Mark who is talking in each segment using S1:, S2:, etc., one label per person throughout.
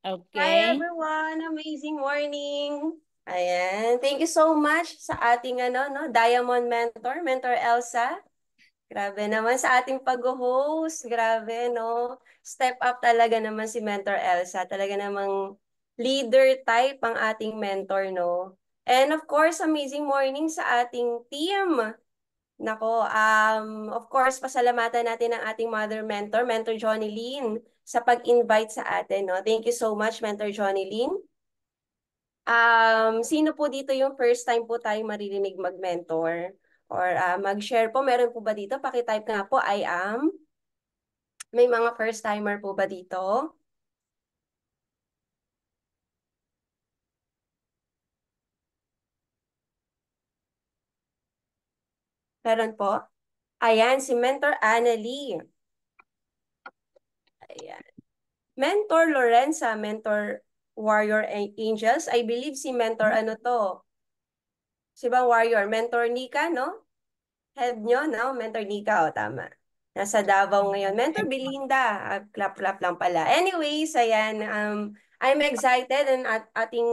S1: Hi
S2: Okay.
S1: everyone, amazing morning. Ayan, thank you so much sa ating Diamond Mentor Elsa. Grabe naman sa ating pag-host. Grabe, no? Step up talaga naman si Mentor Elsa. Talaga namang leader type ang ating mentor, no? And of course, amazing morning sa ating team. Nako, of course, pasalamatan natin ang ating mother mentor, Mentor Johnny Lynn, sa pag-invite sa atin, no? Thank you so much, Mentor Johnny Lynn. Sino po dito yung first time po tayo maririnig mag-mentor? Or mag-share po, meron po ba dito? Pakitype nga po, I am. May mga first timer po ba dito? Meron po? Ayan, si Mentor Annalie. Ayan. Mentor Lorenza, Mentor Warrior Angels. I believe si Mentor ano to? Si bang Warrior? Mentor Nika, no? Head nyo, no? Mentor Nika, o tama. Nasa Davao ngayon. Mentor Belinda. Clap-clap lang pala. Anyways, ayan. I'm excited and ating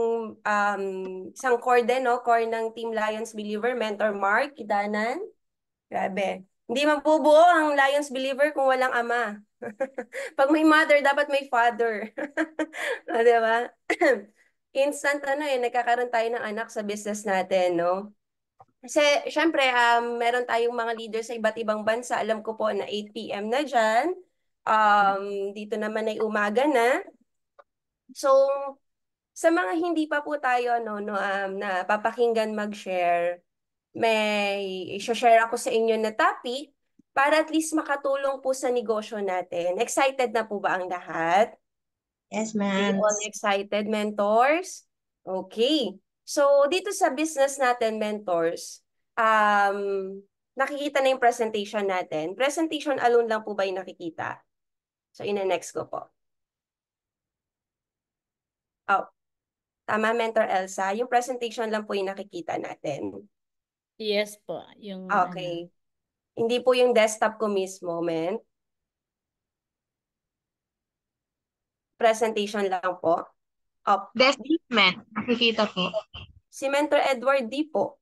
S1: isang core din, no? Core ng Team Lions Believer, Mentor Mark Kidanan. Grabe. Hindi mabubuo ang Lions Believer kung walang ama. Pag may mother, dapat may father. O, di ba? Instant nagkakaroon tayo ng anak sa business natin, no? Kasi, syempre, meron tayong mga leaders sa iba't ibang bansa. Alam ko po na 8 p.m. na dyan. Dito naman ay umaga na. So, sa mga hindi pa po tayo na papakinggan mag-share, may i-share ako sa inyo na topic para at least makatulong po sa negosyo natin. Excited na po ba ang lahat?
S3: Yes,
S1: Are you
S3: ma'am.
S1: all excited, mentors? Okay. So, dito sa business natin, mentors, nakikita na yung presentation natin. Presentation alone lang po ba yung nakikita? So, ina-next ko po. Oh, tama, Mentor Elsa. Yung presentation lang po yung nakikita natin.
S2: Yes po, yung ano.
S1: Okay. Hindi po yung desktop ko mismo, presentation lang po. Oh,
S3: Desktop, nakikita po.
S1: si Mentor Edward, di po.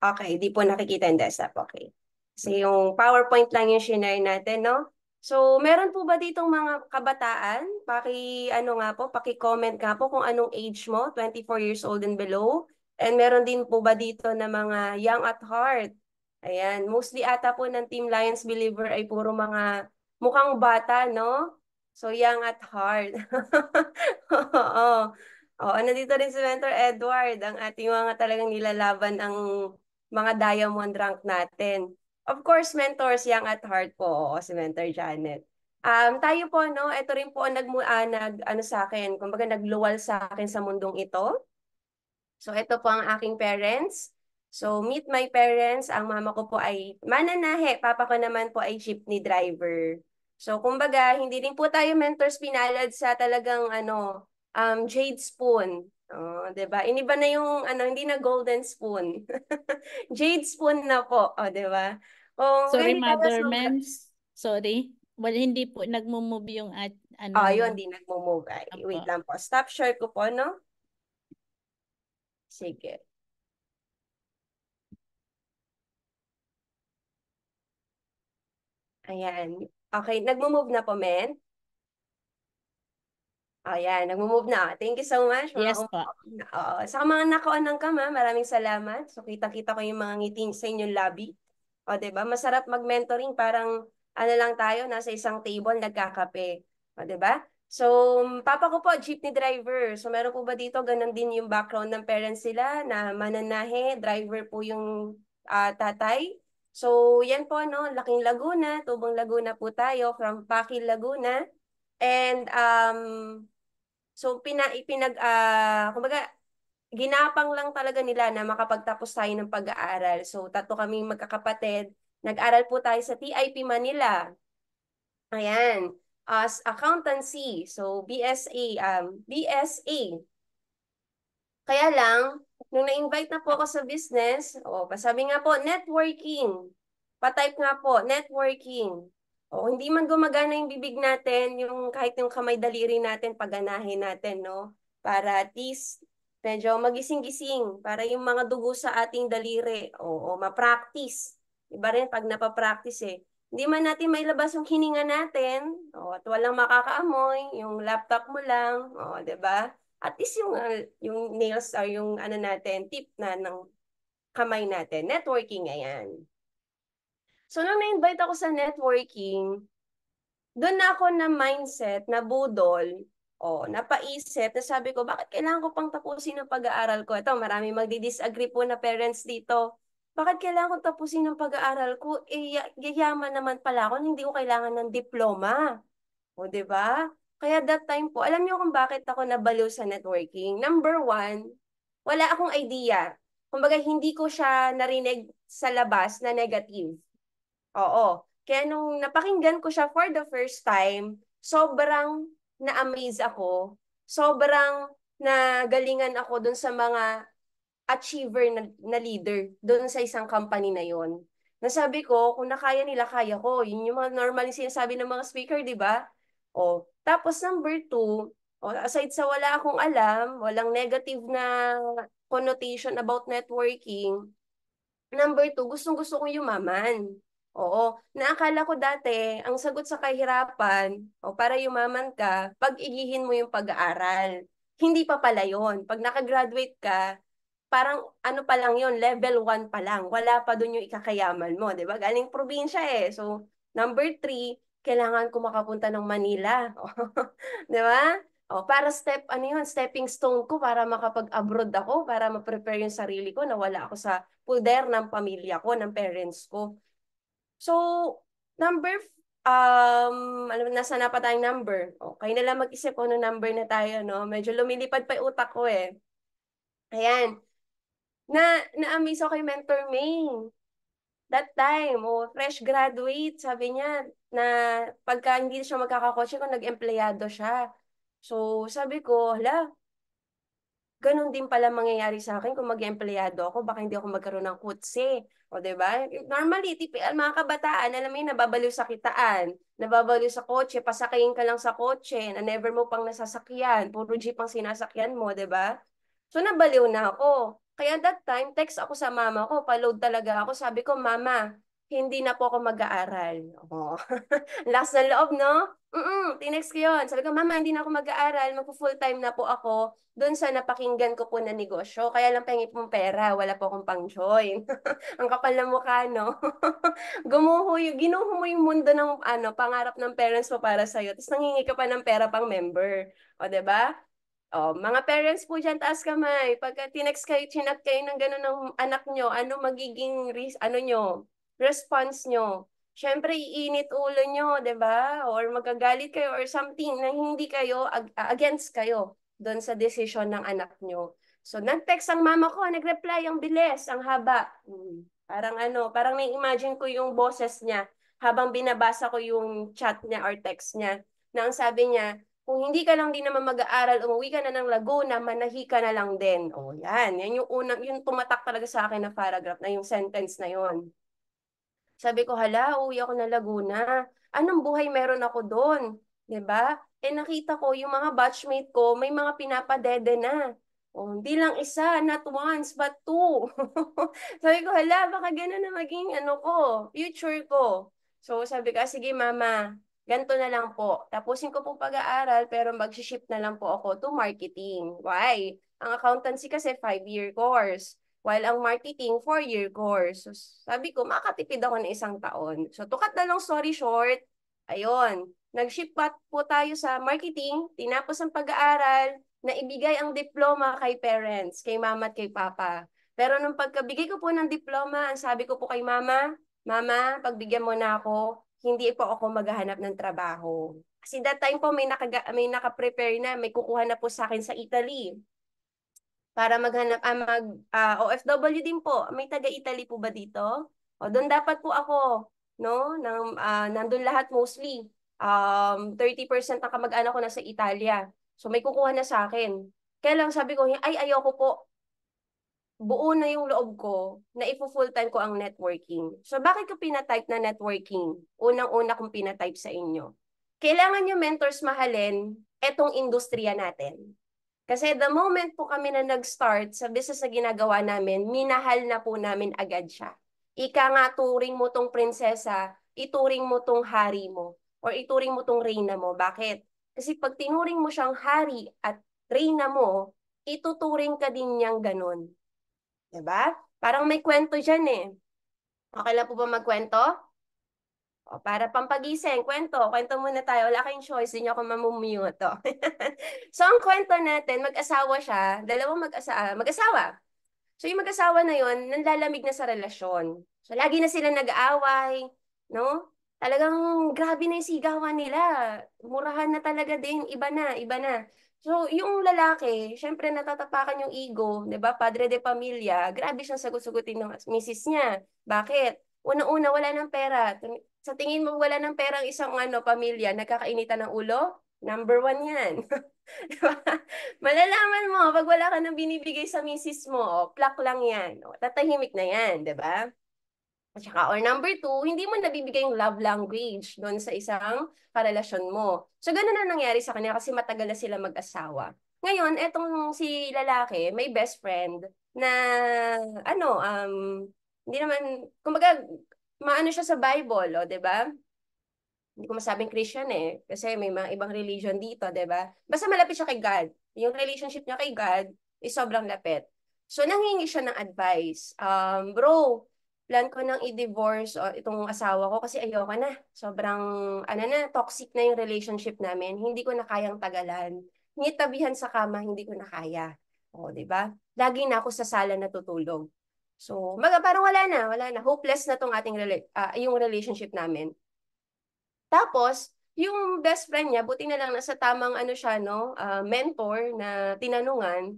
S1: Okay, di po nakikita yung desktop. Okay. Kasi yung PowerPoint lang yung shinare natin, no? So, meron po ba ditong mga kabataan? Paki-comment nga po kung anong age mo, 24 years old and below. And meron din po ba dito na mga young at heart? Ayan, mostly ata po ng Team Lions Believer ay puro mga mukhang bata, no? So, young at heart. Oo. Oo, nandito rin si Mentor Edward, ang ating mga talagang nilalaban ang mga diamond rank natin. Of course, mentors, young at heart po, oo, si Mentor Janet. Tayo po, no, ito rin po ang ano sa akin, kumbaga nagluwal sa akin sa mundong ito. So, ito po ang aking parents. So, meet my parents. Ang mama ko po ay mananahe. Papa ko naman po ay jeepney driver. So, kumbaga, hindi din po tayo mentors pinalad sa talagang jade spoon. Oh, 'di ba? Iniba na yung hindi na golden spoon. Jade spoon na po, oh, 'di ba? Oh,
S2: Sorry,
S1: very taga
S2: Mother
S1: sobra.
S2: Mens. Sorry. Well, hindi po nagmo-move yung
S1: Oh, yun,
S2: ano.
S1: di nagmo-move. Ay, wait
S2: Apo.
S1: lang po. Stop share ko po, no? Sige. Ayan. Okay, nagmo-move na po, men. Ayan, nagmo-move na. Thank you so much, mga
S2: Yes po.
S1: sa mga naka-on ng cam, maraming salamat. So, kita-kita ko yung mga ngiti sa inyong lobby. O, 'di ba? Masarap mag-mentoring, parang lang tayo, nasa isang table, nagkakape. O, 'di ba? So, papa ko po, jeepney driver. So, meron po ba dito, ganun din yung background ng parents sila, na mananahe, driver po yung tatay. So, yan po, no? Laking Laguna, Tubong Laguna po tayo, from Pakil, Laguna. And, so, kumbaga, ginapang lang talaga nila na makapagtapos tayo ng pag-aaral. So, tatlo kaming magkakapatid. Nag-aral po tayo sa TIP Manila. Ayan. As accountancy. So, BSA. Kaya lang, nung na-invite na po ako sa business, sabi nga po, networking. Pa-type nga po, networking. O hindi man gumagana yung bibig natin, yung kahit yung kamay daliri natin, paganahin natin, no? Para at least medyo magising-gising, para yung mga dugo sa ating daliri, o ma-practice. Iba rin pag napapractice eh. Hindi man natin mailabas yung hininga natin, at walang makakaamoy, yung laptop mo lang, 'di ba? At least yung nails or yung ano natin, tip na ng kamay natin, networking ayan. So nung na-invite ako sa networking, doon na ako na mindset, na budol, napaisip, na sabi ko, bakit kailangan ko pang tapusin ang pag-aaral ko? Ito, marami magdi-disagree po na parents dito. Bakit kailangan ko tapusin ang pag-aaral ko? Yayaman naman pala ako, hindi ko kailangan ng diploma. O, di ba? Kaya that time po, alam niyo kung bakit ako nabaliw sa networking? Number one, wala akong idea. Kumbaga, hindi ko siya narinig sa labas na negative. Oo. Kaya nung napakinggan ko siya for the first time, sobrang na-amaze ako. Sobrang nagalingan ako dun sa mga achiever na leader dun sa isang company na yon. Nasabi ko, kung nakaya nila, kaya ko. Yun yung mga normal yung sinasabi ng mga speaker, di ba? Tapos number two, aside sa wala akong alam, walang negative na connotation about networking, number two, gustong-gusto kong yumaman. Oo. Naakala ko dati, ang sagot sa kahirapan, para yumaman ka, pag-igihin mo yung pag-aaral. Hindi pa pala yun. Pag nakagraduate ka, parang ano pa lang yun, level 1 pa lang. Wala pa dun yung ikakayaman mo, di ba? Galing probinsya eh. So, number three, kailangan ko makapunta ng Manila. Di ba? Para ano yun, stepping stone ko para makapag-abroad ako, para ma-prepare yung sarili ko na wala ako sa poder ng pamilya ko, ng parents ko. So, number, nasa na pa tayong number? Kayo na lang mag-isip kung ano number na tayo, no? Medyo lumilipad pa yung utak ko eh. Ayan. Na-amaze ako kay Mentor May. That time, fresh graduate, sabi niya, na pagka hindi siya magkakakotse kung nag-empleyado siya. So, sabi ko, hala, ganun din pala mangyayari sa akin kung mag-empleyado ako, baka hindi ako magkaroon ng kutse. O, diba? Normally, mga kabataan, alam mo yun, nababaliw sa kitaan, nababaliw sa kotse, pasakayin ka lang sa kotse, na never mo pang nasasakyan, puro jeep ang sinasakyan mo, diba? So, nabaliw na ako. Kaya that time, text ako sa mama ko, pa-load talaga ako. Sabi ko, Mama, hindi na po ako mag-aaral. Lakas ng loob, no? Tinext ko yun. Sabi ko, Mama, hindi na ako mag-aaral. Magpo-full time na po ako doon sa napakinggan ko po na negosyo. Kaya lang pengi pong pera. Wala po akong pang-join. Ang kapal ng mukha, no? Ginuho mo yung mundo ng pangarap ng parents mo para sa'yo. Tapos nangingi ka pa ng pera pang member. O, 'di ba? Mga parents po dyan, taas kamay. Pagka tinext kayo, chinat kayo ng gano'n ng anak nyo, ano magiging response nyo? Siyempre, iinit ulo nyo, di ba? Or magagalit kayo or something na hindi kayo, against kayo doon sa decision ng anak nyo. So, nag-text ang mama ko, nag-reply, ang bilis, ang haba. Parang na-imagine ko yung boses niya habang binabasa ko yung chat niya or text niya. Na ang sabi niya, kung hindi ka lang din naman mag-aaral, umuwi ka na ng Laguna, manahi ka na lang din. Yan. Yan yung unang, yung tumatak talaga sa akin na paragraph, na yung sentence na yon. Sabi ko, hala, uwi ako na Laguna. Anong buhay meron ako doon? 'Di ba? Nakita ko yung mga batchmate ko, may mga pinapadede na. Hindi lang isa, not once, but two. Sabi ko, hala, baka gano'n na maging future ko. So sabi ko, sige mama, ganito na lang po. Tapusin ko po pag-aaral, pero mag-shift na lang po ako to marketing. Why? Ang accountancy kasi 5-year course. While ang marketing, 4-year course. So, sabi ko, makakatipid ako ng 1 taon. So, to cut na long story short, ayun, nag-shift po tayo sa marketing, tinapos ang pag-aaral, na ibigay ang diploma kay parents, kay mama at kay papa. Pero nung pagkabigay ko po ng diploma, ang sabi ko po kay mama, Mama, pagbigyan mo na ako, hindi po ako maghahanap ng trabaho. Kasi that time po may naka-prepare na, may kukuha na po sa akin sa Italy para maghanap OFW din po. May taga-Italy po ba dito? Doon dapat po ako, no? Nandun lahat mostly. 30% ng kamag-anak ko nasa Italia. So may kukuha na sa akin. Kaya lang sabi ko, ay ayoko po. buo na yung loob ko na full time ko ang networking. So bakit ko pinatype na networking? Unang-una kong pinatype sa inyo. Kailangan nyo mentors mahalin etong industriya natin. Kasi the moment po kami na nag-start sa business na ginagawa namin, minahal na po namin agad siya. Ika nga, turing mo tong prinsesa, ituring mo tong hari mo, or ituring mo tong reyna mo. Bakit? Kasi pag tinuring mo siyang hari at reyna mo, ituturing ka din niyang ganun. Diba? Parang may kwento dyan eh. Okay lang po ba magkwento? O, para pampagising, kwento muna tayo. Wala kayong choice, hindi ako mamumute. So, ang kwento natin, mag-asawa siya, dalawang mag-asawa. So, yung mag-asawa na yon nanlalamig na sa relasyon. So, lagi na sila nag-aaway, no? Talagang grabe na yung sigawan nila. Murahan na talaga din, iba na, iba na. So, yung lalaki, syempre natatapakan yung ego, 'di ba? Padre de pamilya, grabe siyang sagot-sagutin ng misis niya. Bakit? Una-una, wala ng pera. Sa tingin mo, wala ng pera ang isang pamilya, nagkakainitan ng ulo? Number one yan. Diba? Malalaman mo, pag wala ka nang binibigay sa misis mo, plak lang yan. Tatahimik na yan, di ba? At saka, or number two, hindi mo nabibigay yung love language doon sa isang karelasyon mo. So, ganun na nangyari sa kanya kasi matagal na sila mag-asawa. Ngayon, etong si lalaki, may best friend na, ano, hindi naman, kumbaga, maano siya sa Bible, o, di ba? Hindi ko masabing Christian eh. Kasi may mga ibang religion dito, di ba? Basta malapit siya kay God. Yung relationship niya kay God is sobrang lapit. So, nanghingi siya ng advice. Bro, plan ko nang i-divorce itong asawa ko kasi ayoko na. Sobrang, toxic na yung relationship namin. Hindi ko na kayang tagalan. Ngitabihan sa kama, hindi ko na kaya. O, di ba? Lagi na ako sa sala natutulog. So, parang wala na. Hopeless na tong yung relationship namin. Tapos, yung best friend niya, buti na lang nasa tamang siya, no, mentor na tinanungan,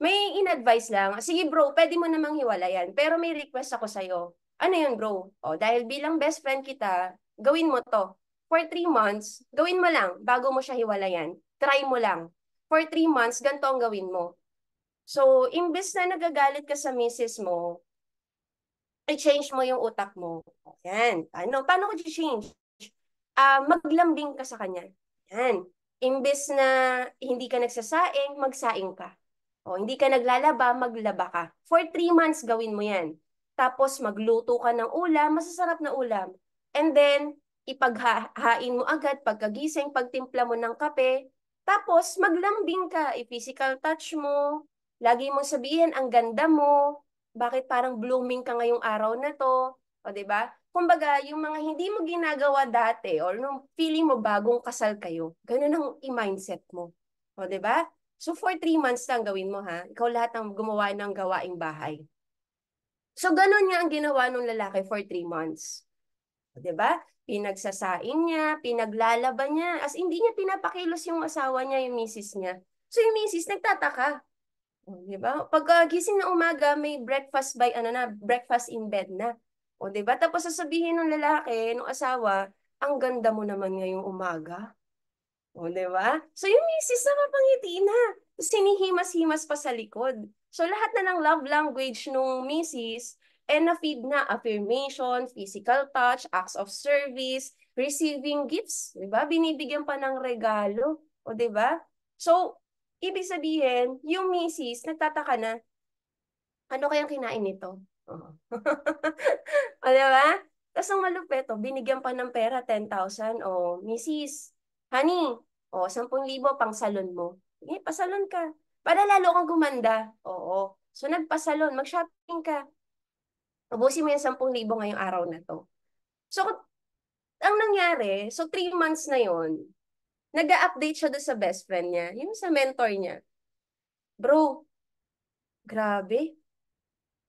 S1: may in-advise lang, sige bro, pwede mo namang hiwalayan, pero may request ako sa'yo. Ano yun bro? O, dahil bilang best friend kita, gawin mo to. For 3 months, gawin mo lang bago mo siya hiwalayan. Try mo lang. For 3 months, ganito ang gawin mo. So, imbes na nagagalit ka sa misis mo, i-change mo yung utak mo. Yan. Paano ko i-change? Maglambing ka sa kanya. Yan. Imbes na hindi ka nagsasaing, magsaing ka. O, hindi ka naglalaba, maglaba ka. For 3 months, gawin mo yan. Tapos, magluto ka ng ulam, masasarap na ulam. And then, ipaghahain mo agad pagkagising, pagtimpla mo ng kape. Tapos, maglambing ka. I-physical touch mo. Lagi mo sabihin, ang ganda mo. Bakit parang blooming ka ngayong araw na to? O, di ba? Kumbaga, yung mga hindi mo ginagawa dati or nung feeling mo bagong kasal kayo, ganun ang i-mindset mo. O, di ba? So, for 3 months lang gawin mo, ha? Ikaw lahat ang gumawa ng gawaing bahay. So, ganun nga ang ginawa ng lalaki for 3 months. O, di ba? Pinagsasaing niya, pinaglalaban niya, as hindi niya pinapakilos yung asawa niya, yung misis niya. So, yung misis, nagtataka. O, di ba? Pag gising na umaga, may breakfast breakfast in bed na. O, di ba? Tapos sasabihin ng lalaki, ng asawa, ang ganda mo naman ngayong umaga. O, di ba? So, yung misis na mapangiti na. Sinihimas-himas pa sa likod. So, lahat na ng love language nung misis, na-feed na affirmation, physical touch, acts of service, receiving gifts. Di ba? Binibigyan pa ng regalo. O, di ba? So, ibig sabihin, yung misis, nagtataka na, ano kayang kinain nito? Oh. O, diba? Tapos ang malupit, binigyan pa ng pera, 10,000. O, misis, honey, 10,000 pang salon mo. Eh, pasalon ka. Para lalo kang gumanda. Oo. So, nagpasalon, mag-shopping ka. Ubusin mo yung 10,000 ngayong araw na to. So, ang nangyari, so 3 months na yon, nag-update siya doon sa best friend niya, yung sa mentor niya. Bro, grabe.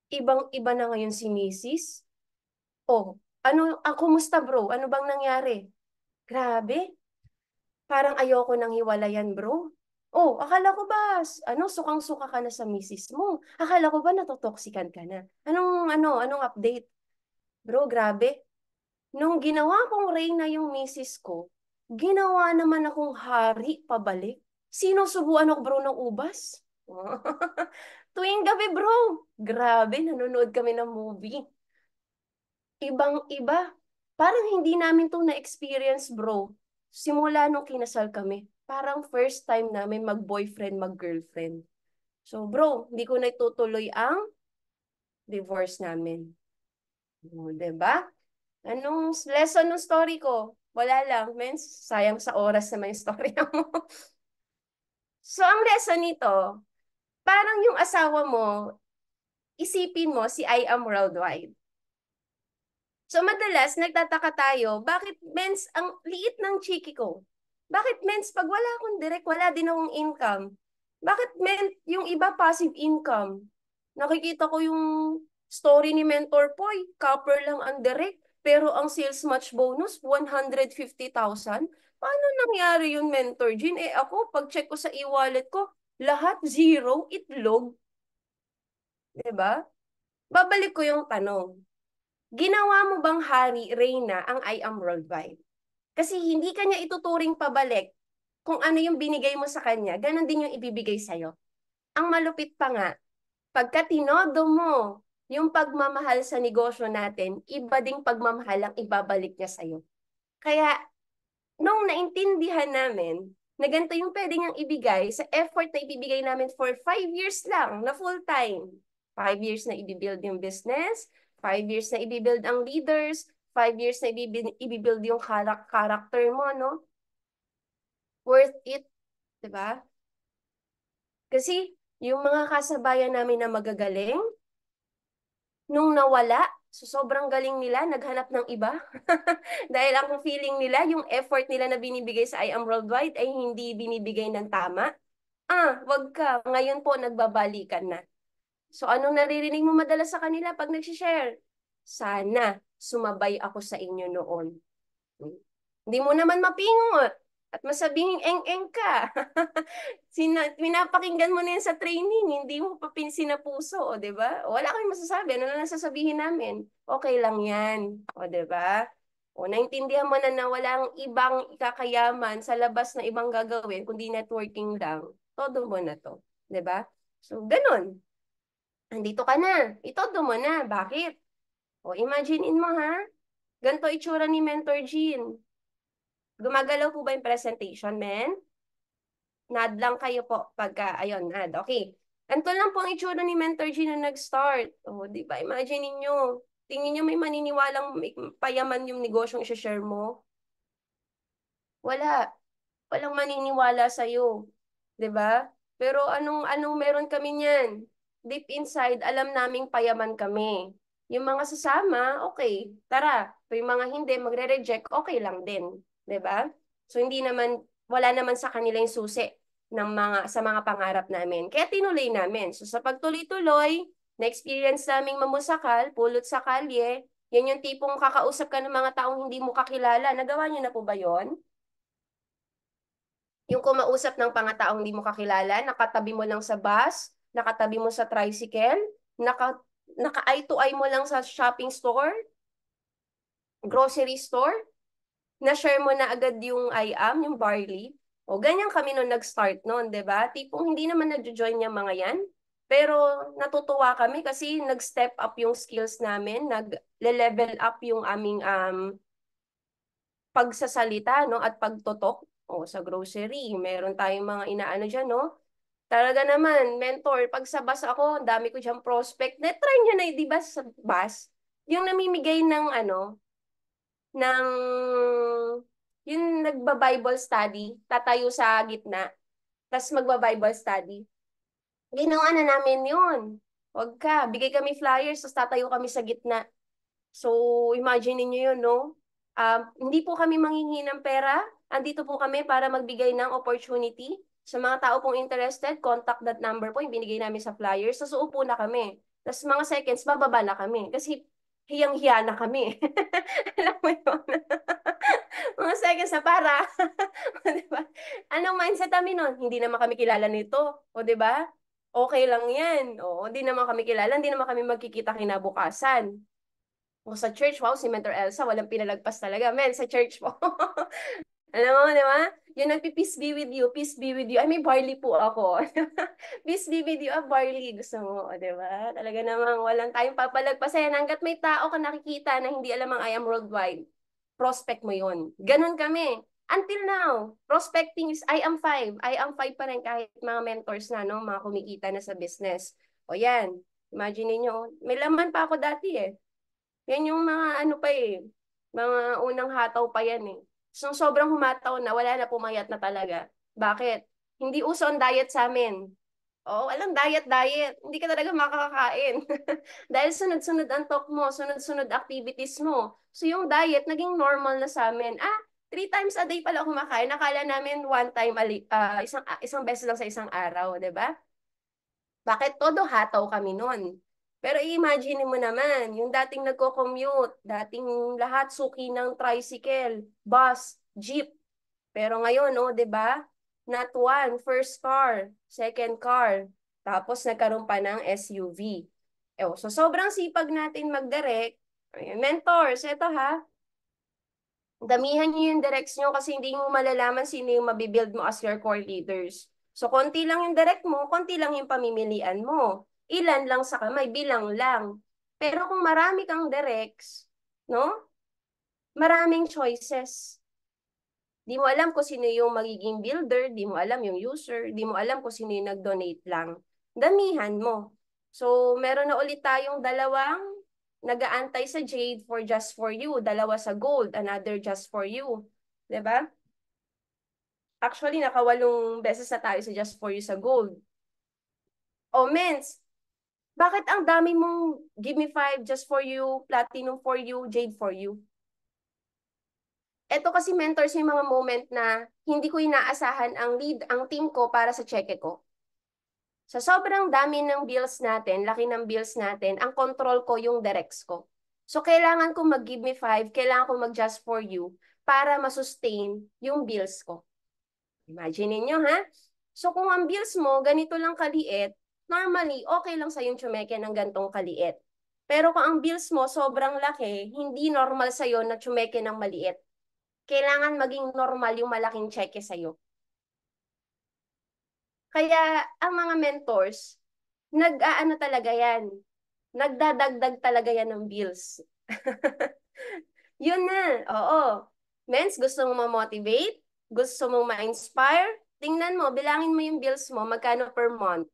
S1: Ibang-iba na ngayon si Mrs. Oh, kumusta bro? Ano bang nangyari? Grabe, parang ayoko nang hiwalayan bro. Oh, akala ko ba, sukang-suka ka na sa misis mo? Akala ko ba natotoxican ka na? Anong update? Bro, grabe. Nung ginawa kong reyna yung misis ko, ginawa naman akong hari pabalik. Sinusubuan ako bro ng ubas? Tuwing gabi, bro. Grabe, nanonood kami ng movie. Ibang-iba. Parang hindi namin to na-experience, bro. Simula nung kinasal kami. Parang first time namin mag-boyfriend, mag-girlfriend. So, bro, hindi ko na itutuloy ang divorce namin. O, 'di ba? Anong lesson ng story ko? Wala lang, men. Sayang sa oras na may story mo. So, ang lesson nito, parang yung asawa mo, isipin mo si I am worldwide. So madalas nagtataka tayo, bakit mens ang liit ng chiki ko? Bakit mens pag wala akong direct, wala din akong income? Bakit men yung iba passive income? Nakikita ko yung story ni Mentor Poy, copper lang ang direct, pero ang sales match bonus 150,000. Paano nangyari yun, Mentor Jean? Ako, pag check ko sa e-wallet ko, lahat zero, itlog. 'Di ba? Babalik ko yung tanong. Ginawa mo bang hari, Reyna, ang I am worldwide? Kasi hindi kanya ituturing pabalik kung ano yung binigay mo sa kanya, ganon din yung ibibigay sa'yo. Ang malupit pa nga, pagka tinodo mo yung pagmamahal sa negosyo natin, iba ding pagmamahal ang ibabalik niya sa'yo. Kaya, nung naintindihan namin na ganito yung pwede niyang ibigay sa effort na ibibigay namin for 5 years lang na full time. 5 years na ibibuild yung business, 5 years na ibibuild ang leaders, 5 years na ibibuild yung character mo, no? Worth it, di ba? Kasi yung mga kasabayan namin na magagaling, nung nawala, so sobrang galing nila, naghanap ng iba. Dahil ang feeling nila, yung effort nila na binibigay sa I Am Worldwide ay hindi binibigay ng tama. Wag ka. Ngayon po, nagbabalikan na. So, anong naririnig mo madalas sa kanila pag nagsishare? Sana sumabay ako sa inyo noon. Hindi mo naman mapingot at masabing eng-eng ka. Pinapakinggan mo na yan sa training, hindi mo pa sinapuso, o 'di ba? Wala kang masasabi, ano na sasabihin namin? Okay lang 'yan, o 'di ba? O naintindihan mo na walang ibang ikakayaman sa labas na ibang gagawin kundi networking lang. Todo mo na 'to, 'di ba? So, ganun. Andito ka na. Itodo mo na. Bakit? O, imaginein mo ha. Ganito itsura ni Mentor Jean. Gumagalaw po ba yung presentation, men? Nod lang kayo po pagka, ayun, nod. Okay. Ganito lang po ang itsura ni Mentor Jean na nag-start. O, di ba? Imagine niyo. Tingin niyo may maniniwalang may payaman yung negosyong i-share mo? Wala. Walang maniniwala sa'yo. 'Di ba? Pero anong meron kami niyan? Deep inside, alam naming payaman kami. Yung mga sasama, okay, tara. Pero yung mga hindi, magre-reject, okay lang din. 'Di ba? So hindi naman, wala naman sa kanila yung susi sa mga pangarap namin. Kaya tinuloy namin. So sa pagtuloy-tuloy, na-experience naming mamusakal, pulot sa kalye, yan yung tipong kakausap ka ng mga taong hindi mo kakilala. Nagawa niyo na po ba yon? Yung kumausap ng pangataong hindi mo kakilala, nakatabi mo lang sa bus, nakatabi mo sa tricycle, naka-eye to eye mo lang sa shopping store, grocery store, na-share mo na agad yung I am, yung barley. O ganyan kami nung nag-start noon, 'di ba? Tipong hindi naman nagjo-join yung mga yan. Pero natutuwa kami kasi nag-step up yung skills namin, nag-level up yung aming pagsasalita, no, at pagtotok. O sa grocery, meron tayong mga inaano diyan, no? Talaga naman, mentor, pag sa bus ako, ang dami ko diyang prospect. Na-try niyo na, di ba, sa bus? Yung namimigay ng ano, ng, yung nagba-Bible study, tatayo sa gitna, tapos magba-Bible study. Ginawa na namin yun. Huwag ka, bigay kami flyers, tapos tatayo kami sa gitna. So, imagine niyo yun, no? Hindi po kami manghingi ng pera. Andito po kami para magbigay ng opportunity. Sa mga tao pong interested, contact that number po, yung binigay namin sa flyers. Tapos uupo na kami. Tapos mga seconds, bababa na kami. Kasi hiyang-hiya na kami. Alam mo yun? Mga seconds na para. O, diba? Anong mindset namin nun? Hindi naman kami kilala nito. O, diba? Okay lang yan. O, hindi naman kami kilala. Hindi naman kami magkikita kinabukasan. O sa church, wow, si Mentor Elsa, walang pinalagpas talaga. Men, sa church po. Alam mo, di ba? Yung nagpi-peace be with you, peace be with you. Ay, may barley po ako. Peace be with you, barley. Gusto mo, di ba? Talaga namang walang tayong papalagpasin. Hanggat may tao ka nakikita na hindi alam ang I am worldwide, prospect mo yun. Ganun kami. Until now, prospecting is I am five. I am five pa rin kahit mga mentors na, no? Mga kumikita na sa business. O yan, imagine niyo may laman pa ako dati eh. Yan yung mga ano pa eh, mga unang hataw pa yan eh. So sobrang humataw na, wala na, pumayat na talaga. Bakit? Hindi uso ang diet sa amin. Oo, walang diet-diet. Hindi ka talaga makakakain. Dahil sunod-sunod ang talk mo, sunod-sunod activities mo. So yung diet, naging normal na sa amin. 3 times a day pala kumakain. Nakala namin one time, isang beses lang sa isang araw, di ba? Bakit todo hataw kami nun? Pero i-imagine mo naman, yung dating nagko-commute, dating lahat suki ng tricycle, bus, jeep. Pero ngayon, oh, 'di ba? Not one, first car, second car, tapos nagkaroon pa ng SUV. So sobrang sipag natin mag-direct. Mentors, eto ha, damihan niyo yung directs nyo kasi hindi mo malalaman sino yung mabibuild mo as your core leaders. So, konti lang yung direct mo, konti lang yung pamimilian mo. Ilan lang sa kamay, bilang lang. Pero kung marami kang directs, no? Maraming choices. Di mo alam kung sino yung magiging builder, di mo alam yung user, di mo alam kung sino yung nag-donate lang. Damihan mo. So, meron na ulit tayong dalawang nag-aantay sa Jade for Just For You, dalawa sa Gold, another Just For You. 'Di ba? Actually, nakawalong beses na tayo sa Just For You sa Gold. O, Mens, bakit ang dami mong Give Me 5, Just For You, Platinum For You, Jade For You? Ito kasi mentors yung mga moment na hindi ko inaasahan ang team ko para sa cheque ko. Sa sobrang dami ng bills natin, laki ng bills natin, ang control ko yung directs ko. So, kailangan ko mag-give me 5, kailangan ko mag-just for you para masustain yung bills ko. Imagine niyo ha? So, kung ang bills mo, ganito lang kaliit, normally, okay lang sa yung tsumeke ng gantong kaliit. Pero kung ang bills mo sobrang laki, hindi normal sa'yo na tsumeke ng maliit. Kailangan maging normal yung malaking cheque sa'yo. Kaya ang mga mentors, nag-aano talaga yan. Nagdadagdag talaga yan ng bills. Yun na, oo. Mens, gusto mo ma-motivate? Gusto mo ma-inspire? Tingnan mo, bilangin mo yung bills mo, magkano per month.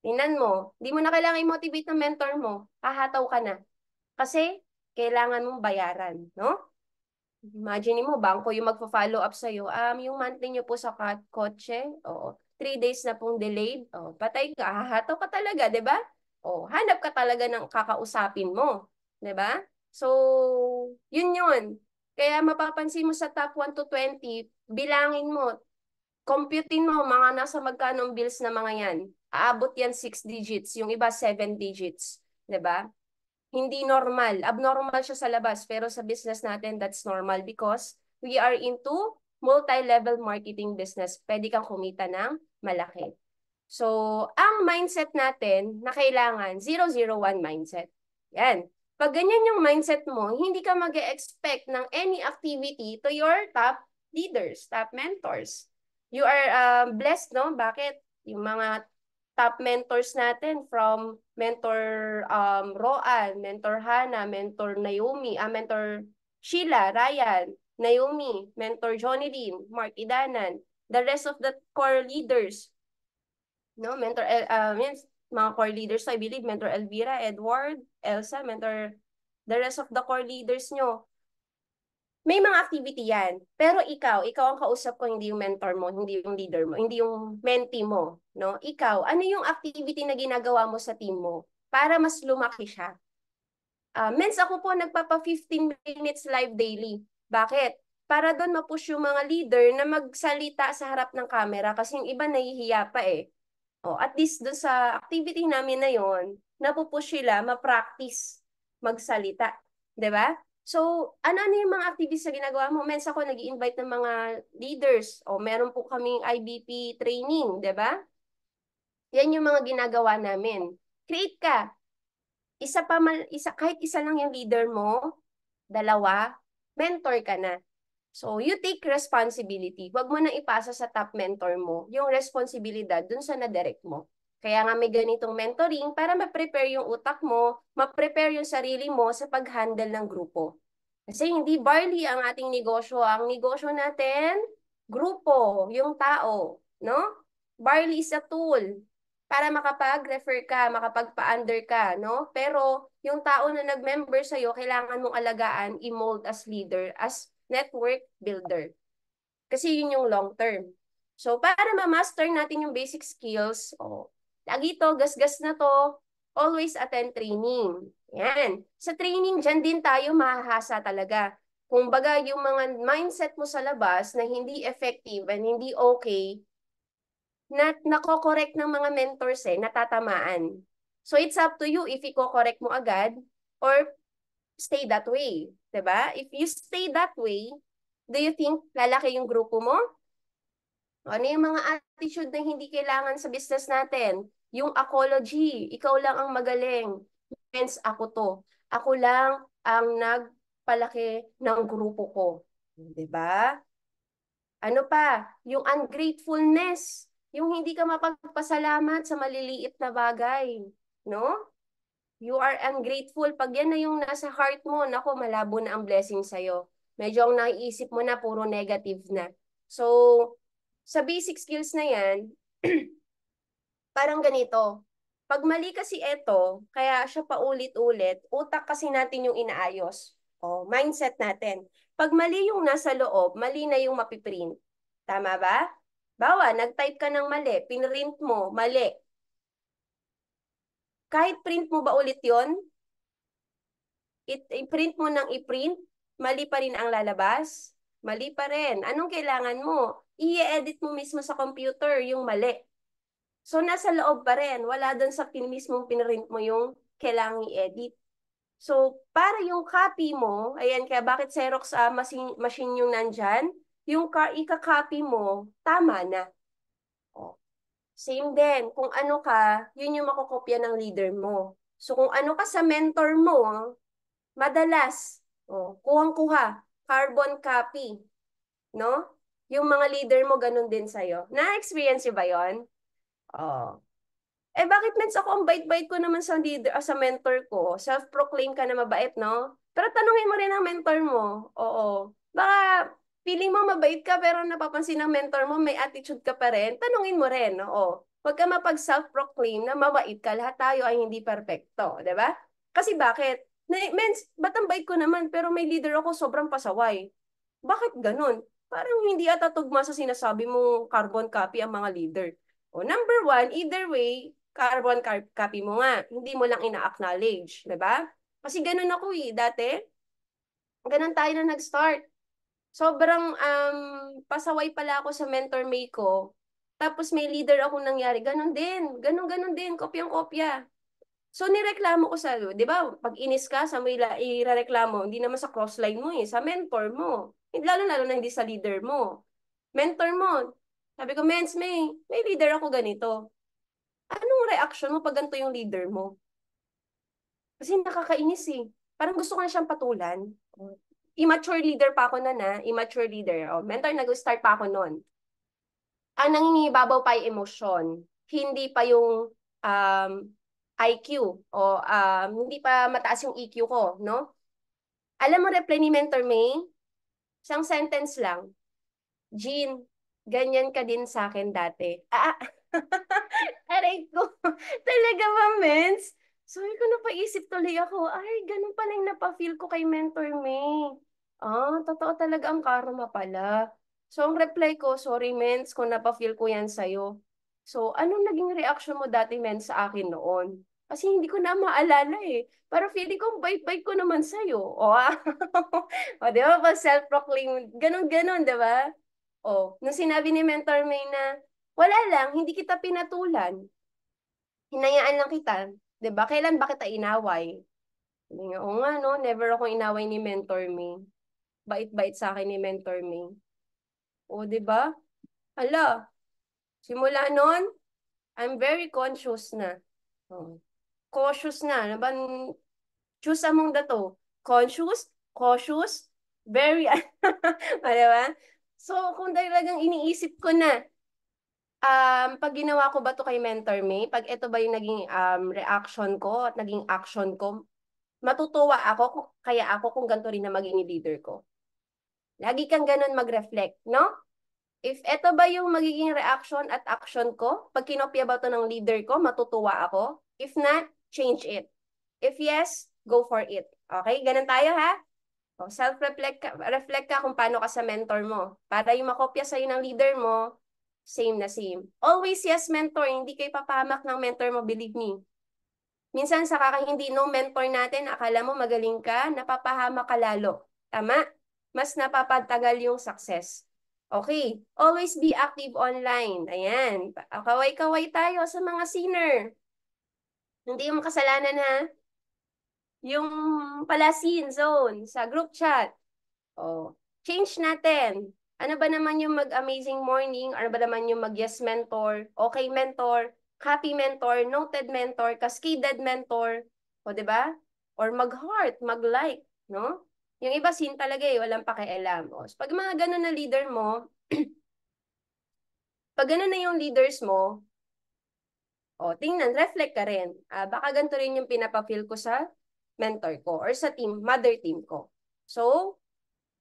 S1: Tingnan mo, di mo na kailangan i-motivate ng mentor mo. Hahataw ka na. Kasi, kailangan mong bayaran, no? Imagine mo, bangko yung magpa-follow up sa'yo. Yung monthly nyo po sa kotse, oo, 3 days na pong delayed, patay ka, hahataw ka talaga, di ba? Hanap ka talaga ng kakausapin mo, di ba? So, yun yun. Kaya mapapansin mo sa top 1 to 20, bilangin mo, computein mo, mga nasa magkano ang bills na mga yan. Aabot yan 6 digits, yung iba 7 digits, di ba? Hindi normal. Abnormal siya sa labas, pero sa business natin, that's normal because we are into multi-level marketing business. Pwede kang kumita ng malaki. So, ang mindset natin na kailangan, 001 mindset. Yan. Pag ganyan yung mindset mo, hindi ka mag-expect ng any activity to your top leaders, top mentors. You are blessed, no? Bakit? Yung mga top mentors natin from mentor Roan, mentor Hana, mentor Naomi, mentor Sheila, Ryan, Naomi, mentor Johnny Lin, Mark Idanan, the rest of the core leaders, no, mentor mga core leaders, I believe, mentor Elvira, Edward, Elsa, mentor the rest of the core leaders nyo. May mga activity yan. Pero ikaw ang kausap ko, hindi yung mentor mo, hindi yung leader mo, hindi yung mentee mo, no? Ikaw, ano yung activity na ginagawa mo sa team mo para mas lumaki siya? Mens, ako po nagpapa 15 minutes live daily. Bakit? Para doon ma-push yung mga leader na magsalita sa harap ng camera kasi yung iba nahihiya pa eh. At least doon sa activity namin na yon, napupush sila ma-practice magsalita. 'Di ba? So, ano yung mga activities na ginagawa mo? Mens ako nag-i-invite ng mga leaders. Meron po kaming IBP training, 'di ba? Yan yung mga ginagawa namin. Create ka. Kahit isa lang yung leader mo, dalawa, mentor ka na. So, you take responsibility. Huwag mo nang ipasa sa top mentor mo yung responsibilidad dun sa na-direct mo. Kaya nga may ganitong mentoring para ma-prepare yung utak mo, ma-prepare yung sarili mo sa pag-handle ng grupo. Kasi hindi barley ang ating negosyo. Ang negosyo natin, grupo, yung tao, no? Barley is a tool para makapag-refer ka, makapagpa-under ka, no? Pero yung tao na nag-member sa'yo, kailangan mong alagaan, i-mold as leader, as network builder. Kasi yun yung long term. So, para ma-master natin yung basic skills, lagi to, gasgas na to, always attend training. Yan. Sa training, dyan din tayo mahahasa talaga. Kung baga, yung mga mindset mo sa labas na hindi effective and hindi okay, na nako-correct ng mga mentors natatamaan. So, it's up to you if i-correct mo agad or stay that way. 'Di ba? If you stay that way, do you think lalaki yung grupo mo? Ano yung mga attitude na hindi kailangan sa business natin? Yung apology, ikaw lang ang magaling. Hence, ako to. Ako lang ang nagpalaki ng grupo ko. 'Di ba? Ano pa? Yung ungratefulness. Yung hindi ka mapagpasalamat sa maliliit na bagay. No? You are ungrateful. Pag yan na yung nasa heart mo, nako, malabo na ang blessing sa'yo. Medyo ang naiisip mo na, puro negative na. So, sa basic skills na yan, parang ganito. Pag mali kasi ito, kaya siya paulit-ulit, utak kasi natin yung inaayos. Mindset natin. Pag mali yung nasa loob, mali na yung mapiprint. Tama ba? Bawa, nag-type ka ng mali, pinrint mo, mali. Kahit print mo ba ulit yon, i-print mo ng i-print, mali pa rin ang lalabas, mali pa rin. Anong kailangan mo? I-edit mo mismo sa computer yung mali. So, nasa loob pa rin. Wala doon sa mismong pinrint mo yung kailangang i-edit. So, para yung copy mo, ayan, kaya bakit Xerox machine yung nandyan, yung ika-copy mo, tama na. Same din, kung ano ka, yun yung makokopya ng leader mo. So, kung ano ka sa mentor mo, madalas, kuhang-kuha, carbon copy, no? Yung mga leader mo, ganun din sa'yo. Na-experience ba yon? Oh. Bakit mens ako ang bait-bait ko naman sa leader, sa mentor ko? Self-proclaim ka na mabait, no? Pero tanungin mo rin ang mentor mo. Oo. Baka feeling mo mabait ka pero napapansin ng mentor mo may attitude ka pa rin. Tanungin mo rin, oo. Huwag ka mapag-self-proclaim na mabait ka. Lahat tayo ay hindi perfecto, 'di ba? Kasi bakit? Mens, ba't ang bait ko naman pero may leader ako sobrang pasaway. Bakit ganun? Parang hindi ata tugma sa sinasabi mo carbon copy ang mga leader. Number one, either way, carbon copy mo nga. Hindi mo lang ina-acknowledge, di ba? Kasi ganun ako dati. Ganun tayo na nag-start. Sobrang pasaway pala ako sa mentor May ko. Tapos may leader ako nangyari. Ganun din. Ganun din. Kopyang-kopya. So, nireklamo ko sa, di ba, pag inis ka, sa may irereklamo, hindi naman sa crossline mo sa mentor mo. Lalo-lalo na hindi sa leader mo. Mentor mo. Sabi ko, Mens, may leader ako ganito. Anong reaction mo pag ganito yung leader mo? Kasi nakakainis Parang gusto ko na siyang patulan. Immature leader pa ako immature leader. Mentor, nag-start pa ako noon. Ang nangingibabaw pa yung emosyon. Hindi pa yung IQ hindi pa mataas yung EQ ko, no? Alam mo, reply ni Mentor May, isang sentence lang. Jean, ganyan ka din sa akin dati. Aray ko. Talaga ba, Mens? So, ko napaisip tuloy ako, ay, ganun pala yung napafeel ko kay Mentor May. Totoo talaga ang karma pala. So, ang reply ko, sorry, Mens, kung napafeel ko yan sa'yo. So, anong naging reaction mo dati, Mens, sa akin noon? Kasi hindi ko na maalala Pero feeling ko, bait-bait ko naman sa'yo. Di ba? Pag self-proclaim, ganun-ganun, di ba? Nung sinabi ni Mentor May na, wala lang, hindi kita pinatulan. Hinayaan lang kita. 'Di ba? Kailan ba kita inaway? Sabi nga, oo nga, no? Never akong inaway ni Mentor May. Bait-bait sa akin ni Mentor May. 'Di ba? Hala, simula noon, I'm very conscious na. Cautious na. Ano ba? Choose among the two. Conscious, cautious, Very, diba? So, kung talagang iniisip ko na, pag ginawa ko ba to kay Mentor May, pag ito ba yung naging reaction ko at naging action ko, matutuwa ako, kaya ako kung ganito rin na maging leader ko. Lagi kang ganun mag-reflect, no? If ito ba yung magiging reaction at action ko, pag kinopya ba to ng leader ko, matutuwa ako. If not, change it. If yes, go for it. Okay? Ganun tayo ha? O, reflect ka kung paano ka sa mentor mo. Para yung makopya sa'yo ng leader mo, same na same. Always yes, mentor. Hindi kayo papahamak ng mentor mo, believe me. Minsan sa kakahindi no mentor natin, akala mo magaling ka, napapahamak ka lalo. Tama? Mas napapatagal yung success. Okay. Always be active online. Ayan. Kaway-kaway tayo sa mga sinner. Hindi yung kasalanan ha. Yung palasin zone sa group chat. Oh, change natin. Ano ba naman yung mag-amazing morning? Ano ba naman yung mag-yes mentor? Okay mentor? Happy mentor? Noted mentor? Cascaded mentor? O, di ba? Or mag-heart, mag-like, no? Yung iba sin talaga eh, walang pakialam. O, so pag mga ganun na leader mo, pag ganun na yung leaders mo, o, tingnan, reflect ka rin. Baka ganito rin yung pinapa-feel ko sa mentor ko or sa team, mother team ko. So,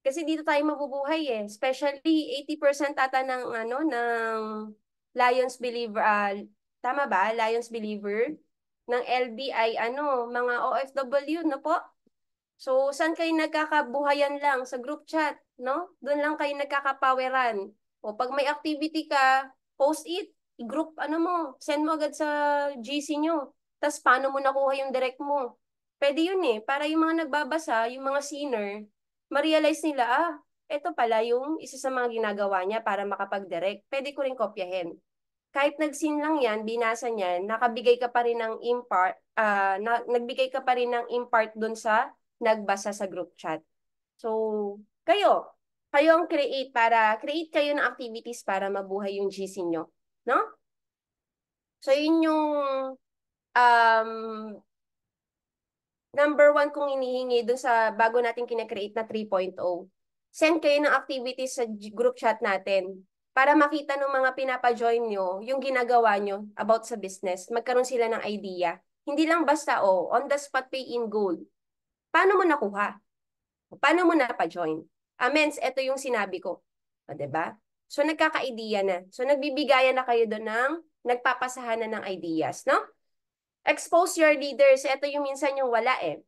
S1: kasi dito tayo mabubuhay eh. Especially 80% ata ng ano ng Lions Believer tama ba? Lions Believer ng LB ay ano, mga OFW no po? So, saan kayo nagkakabuhayan lang? Sa group chat, no? Doon lang kayo nagkakapoweran. O pag may activity ka, post it. I-group, ano mo, send mo agad sa GC nyo. Tapos, paano mo nakuha yung direct mo? Pwede yun eh. Para yung mga nagbabasa, yung mga senior, ma-realize nila, ito pala yung isa sa mga ginagawa niya para makapag-direct. Pwede ko rin kopyahin. Kahit nag-scene lang yan, binasa niyan, nakabigay ka pa rin ng impart, nagbigay ka pa rin ng impart dun sa nagbasa sa group chat. So, kayo ang create kayo ng activities para mabuhay yung GC nyo. No? So, yun yung um, number 1 kong inihingi dun sa bago natin kinakreate na 3.0. Send kayo ng activities sa group chat natin para makita ng mga pinapa-join nyo yung ginagawa nyo about sa business. Magkaroon sila ng idea. Hindi lang basta, on the spot pay in gold. Paano mo nakuha? Paano mo napa-join? Amens, ito yung sinabi ko. O, diba? So, nagkaka-idea na. So, nagbibigayan na kayo doon ng nagpapasahan na ng ideas, no? Expose your leaders. Ito yung minsan yung wala eh.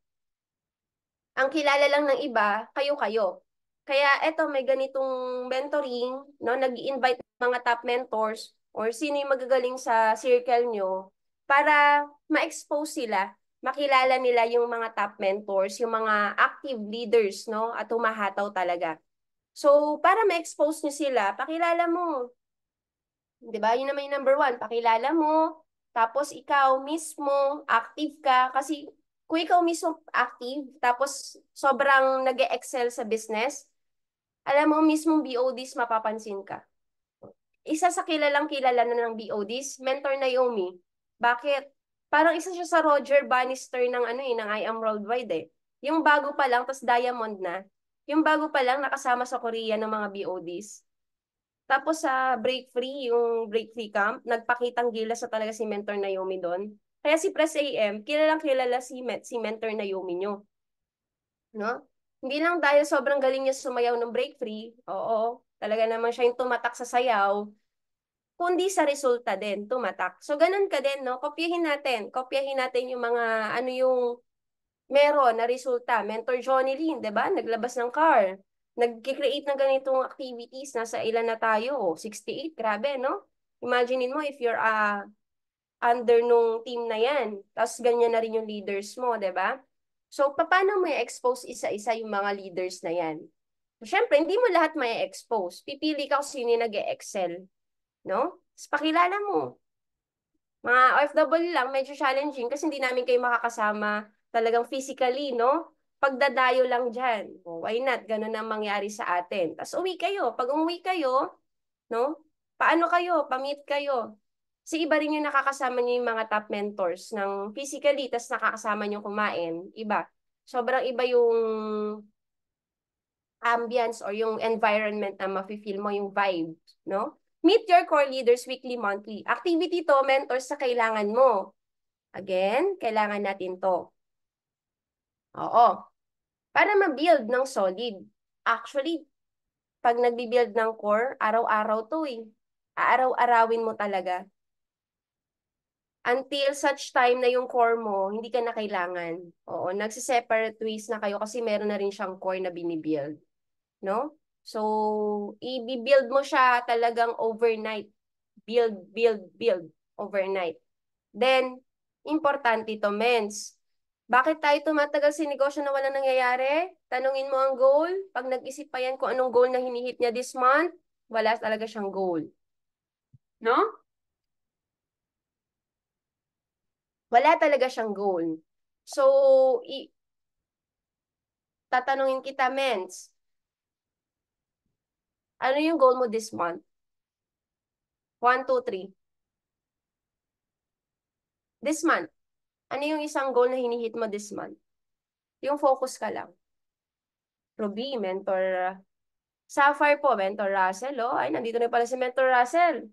S1: Ang kilala lang ng iba, kayo-kayo. Kaya eto, may ganitong mentoring, no? Nag-i-invite mga top mentors or sino yung magagaling sa circle nyo para ma-expose sila, makilala nila yung mga top mentors, yung mga active leaders, no? At humahataw talaga. So, para ma-expose nyo sila, pakilala mo. Di ba? Yun naman yung number 1, pakilala mo. Tapos ikaw mismo, active ka. Kasi kung ikaw mismo active, tapos sobrang nag-excel sa business, alam mo, mismong BODs mapapansin ka. Isa sa kilalang kilala na ng BODs, Mentor Naomi. Bakit? Parang isa siya sa Roger Bannister ng ano ng I Am Worldwide eh. Yung bago pa lang, tapos diamond na. Yung bago pa lang, nakasama sa Korea ng mga BODs. Tapos sa Break Free, yung Break Free Camp, nagpakitang gilas sa talaga si Mentor Naomi doon. Kaya si Press AM, kilalang kilala si Mentor Naomi nyo. No? Hindi lang dahil sobrang galing niya sumayaw ng Break Free, oo, talaga naman siya yung tumatak sa sayaw, kundi sa resulta din, tumatak. So, ganun ka din, no? Kopyahin natin yung mga, ano yung meron na resulta. Mentor Johnny Lin, di ba? Naglabas ng car. Nag-create ng ganitong activities. Nasa ilan na tayo? 68, grabe, no? Imaginein mo if you're under nung team na yan. Tapos ganyan na rin yung leaders mo, di ba? So, paano mo i-expose isa-isa yung mga leaders na yan? Siyempre, hindi mo lahat may expose. Pipili ka kung sino yung nag-excel. No? Tapos pakilala mo. Mga OFW lang, medyo challenging kasi hindi namin kayo makakasama talagang physically, no? Pagdadayo lang dyan. Why not? Ganun ang mangyari sa atin. Tapos uwi kayo. Pag umuwi kayo, no? Paano kayo? Pamit kayo. Si iba rin yung nakakasama niyo yung mga top mentors ng physically, tapos nakakasama niyo kumain. Iba. Sobrang iba yung ambience or yung environment na mafe-feel mo, yung vibe, no? Meet your core leaders weekly, monthly. Activity to, mentors sa kailangan mo. Again, kailangan natin to. Oo. Para ma-build ng solid. Actually, pag nagbi-build ng core, araw-araw to eh. Aaraw-arawin mo talaga. Until such time na yung core mo, hindi ka na kailangan. Oo, nagsiseparate ways na kayo kasi meron na rin siyang core na binibuild. No? So, i-build mo siya talagang overnight. Build, build, build. Overnight. Then, importante ito, mens. Bakit tayo tumatagal sa negosyo na walang nangyayari? Tanungin mo ang goal. Pag nag-isip pa yan kung anong goal na hinihit niya this month, wala talaga siyang goal. No? Wala talaga siyang goal. So, tatanungin kita, mens. Ano yung goal mo this month? 1, 2, 3. This month. Ano yung isang goal na hinihit mo this month? Yung focus ka lang. Ruby, mentor. Sapphire po, mentor Russell. Oh. Ay, nandito na pala si mentor Russell.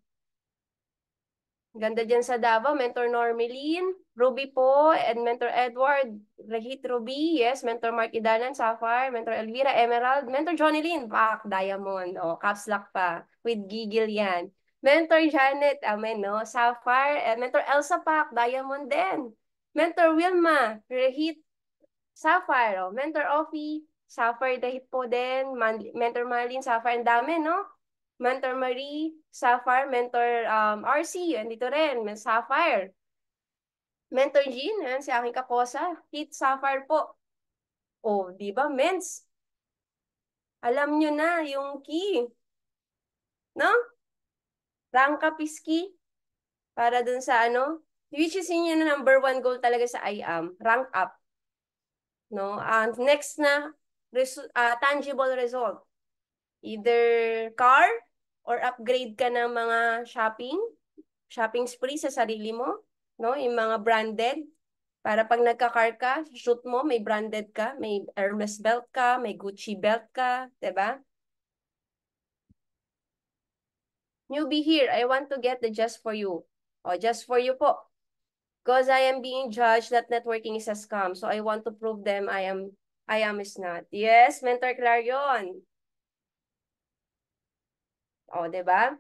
S1: Ganda dyan sa Davao, mentor Normeline. Ruby po, and mentor Edward. Rahit Ruby, yes. Mentor Mark Idanan, Sapphire. Mentor Elvira, Emerald. Mentor Johnny Lynn, Pak, Diamond. Oh, caps lock pa. With giggle yan. Mentor Janet, amen, no? Sapphire. Mentor Elsa Pak, Diamond din. Mentor Wilma, Rahit, Sapphire. Oh. Mentor Offie, Sapphire Rahit po din. Mentor Marlene, Sapphire. Ang dami, no? Mentor Marie, Sapphire, Mentor RC, andito rin, Sapphire. Mentor Jean, yan, si aking kakosa, Hit Sapphire po. O, di ba, mens? Alam nyo na yung key. No? Rank up is key. Para dun sa ano, which is yun yung number 1 goal talaga sa IAM, rank up. No? Next na, tangible result. Either car or upgrade ka ng mga shopping spree sa sarili mo, no? Yung mga branded, para pag nagka-car ka, shoot mo, may branded ka, may Hermes belt ka, may Gucci belt ka, 'di ba? Newbie here, I want to get the just for you. O, just for you po. Because I am being judged that networking is a scam. So I want to prove them I am is not. Yes, Mentor Clarion. O, 'di ba?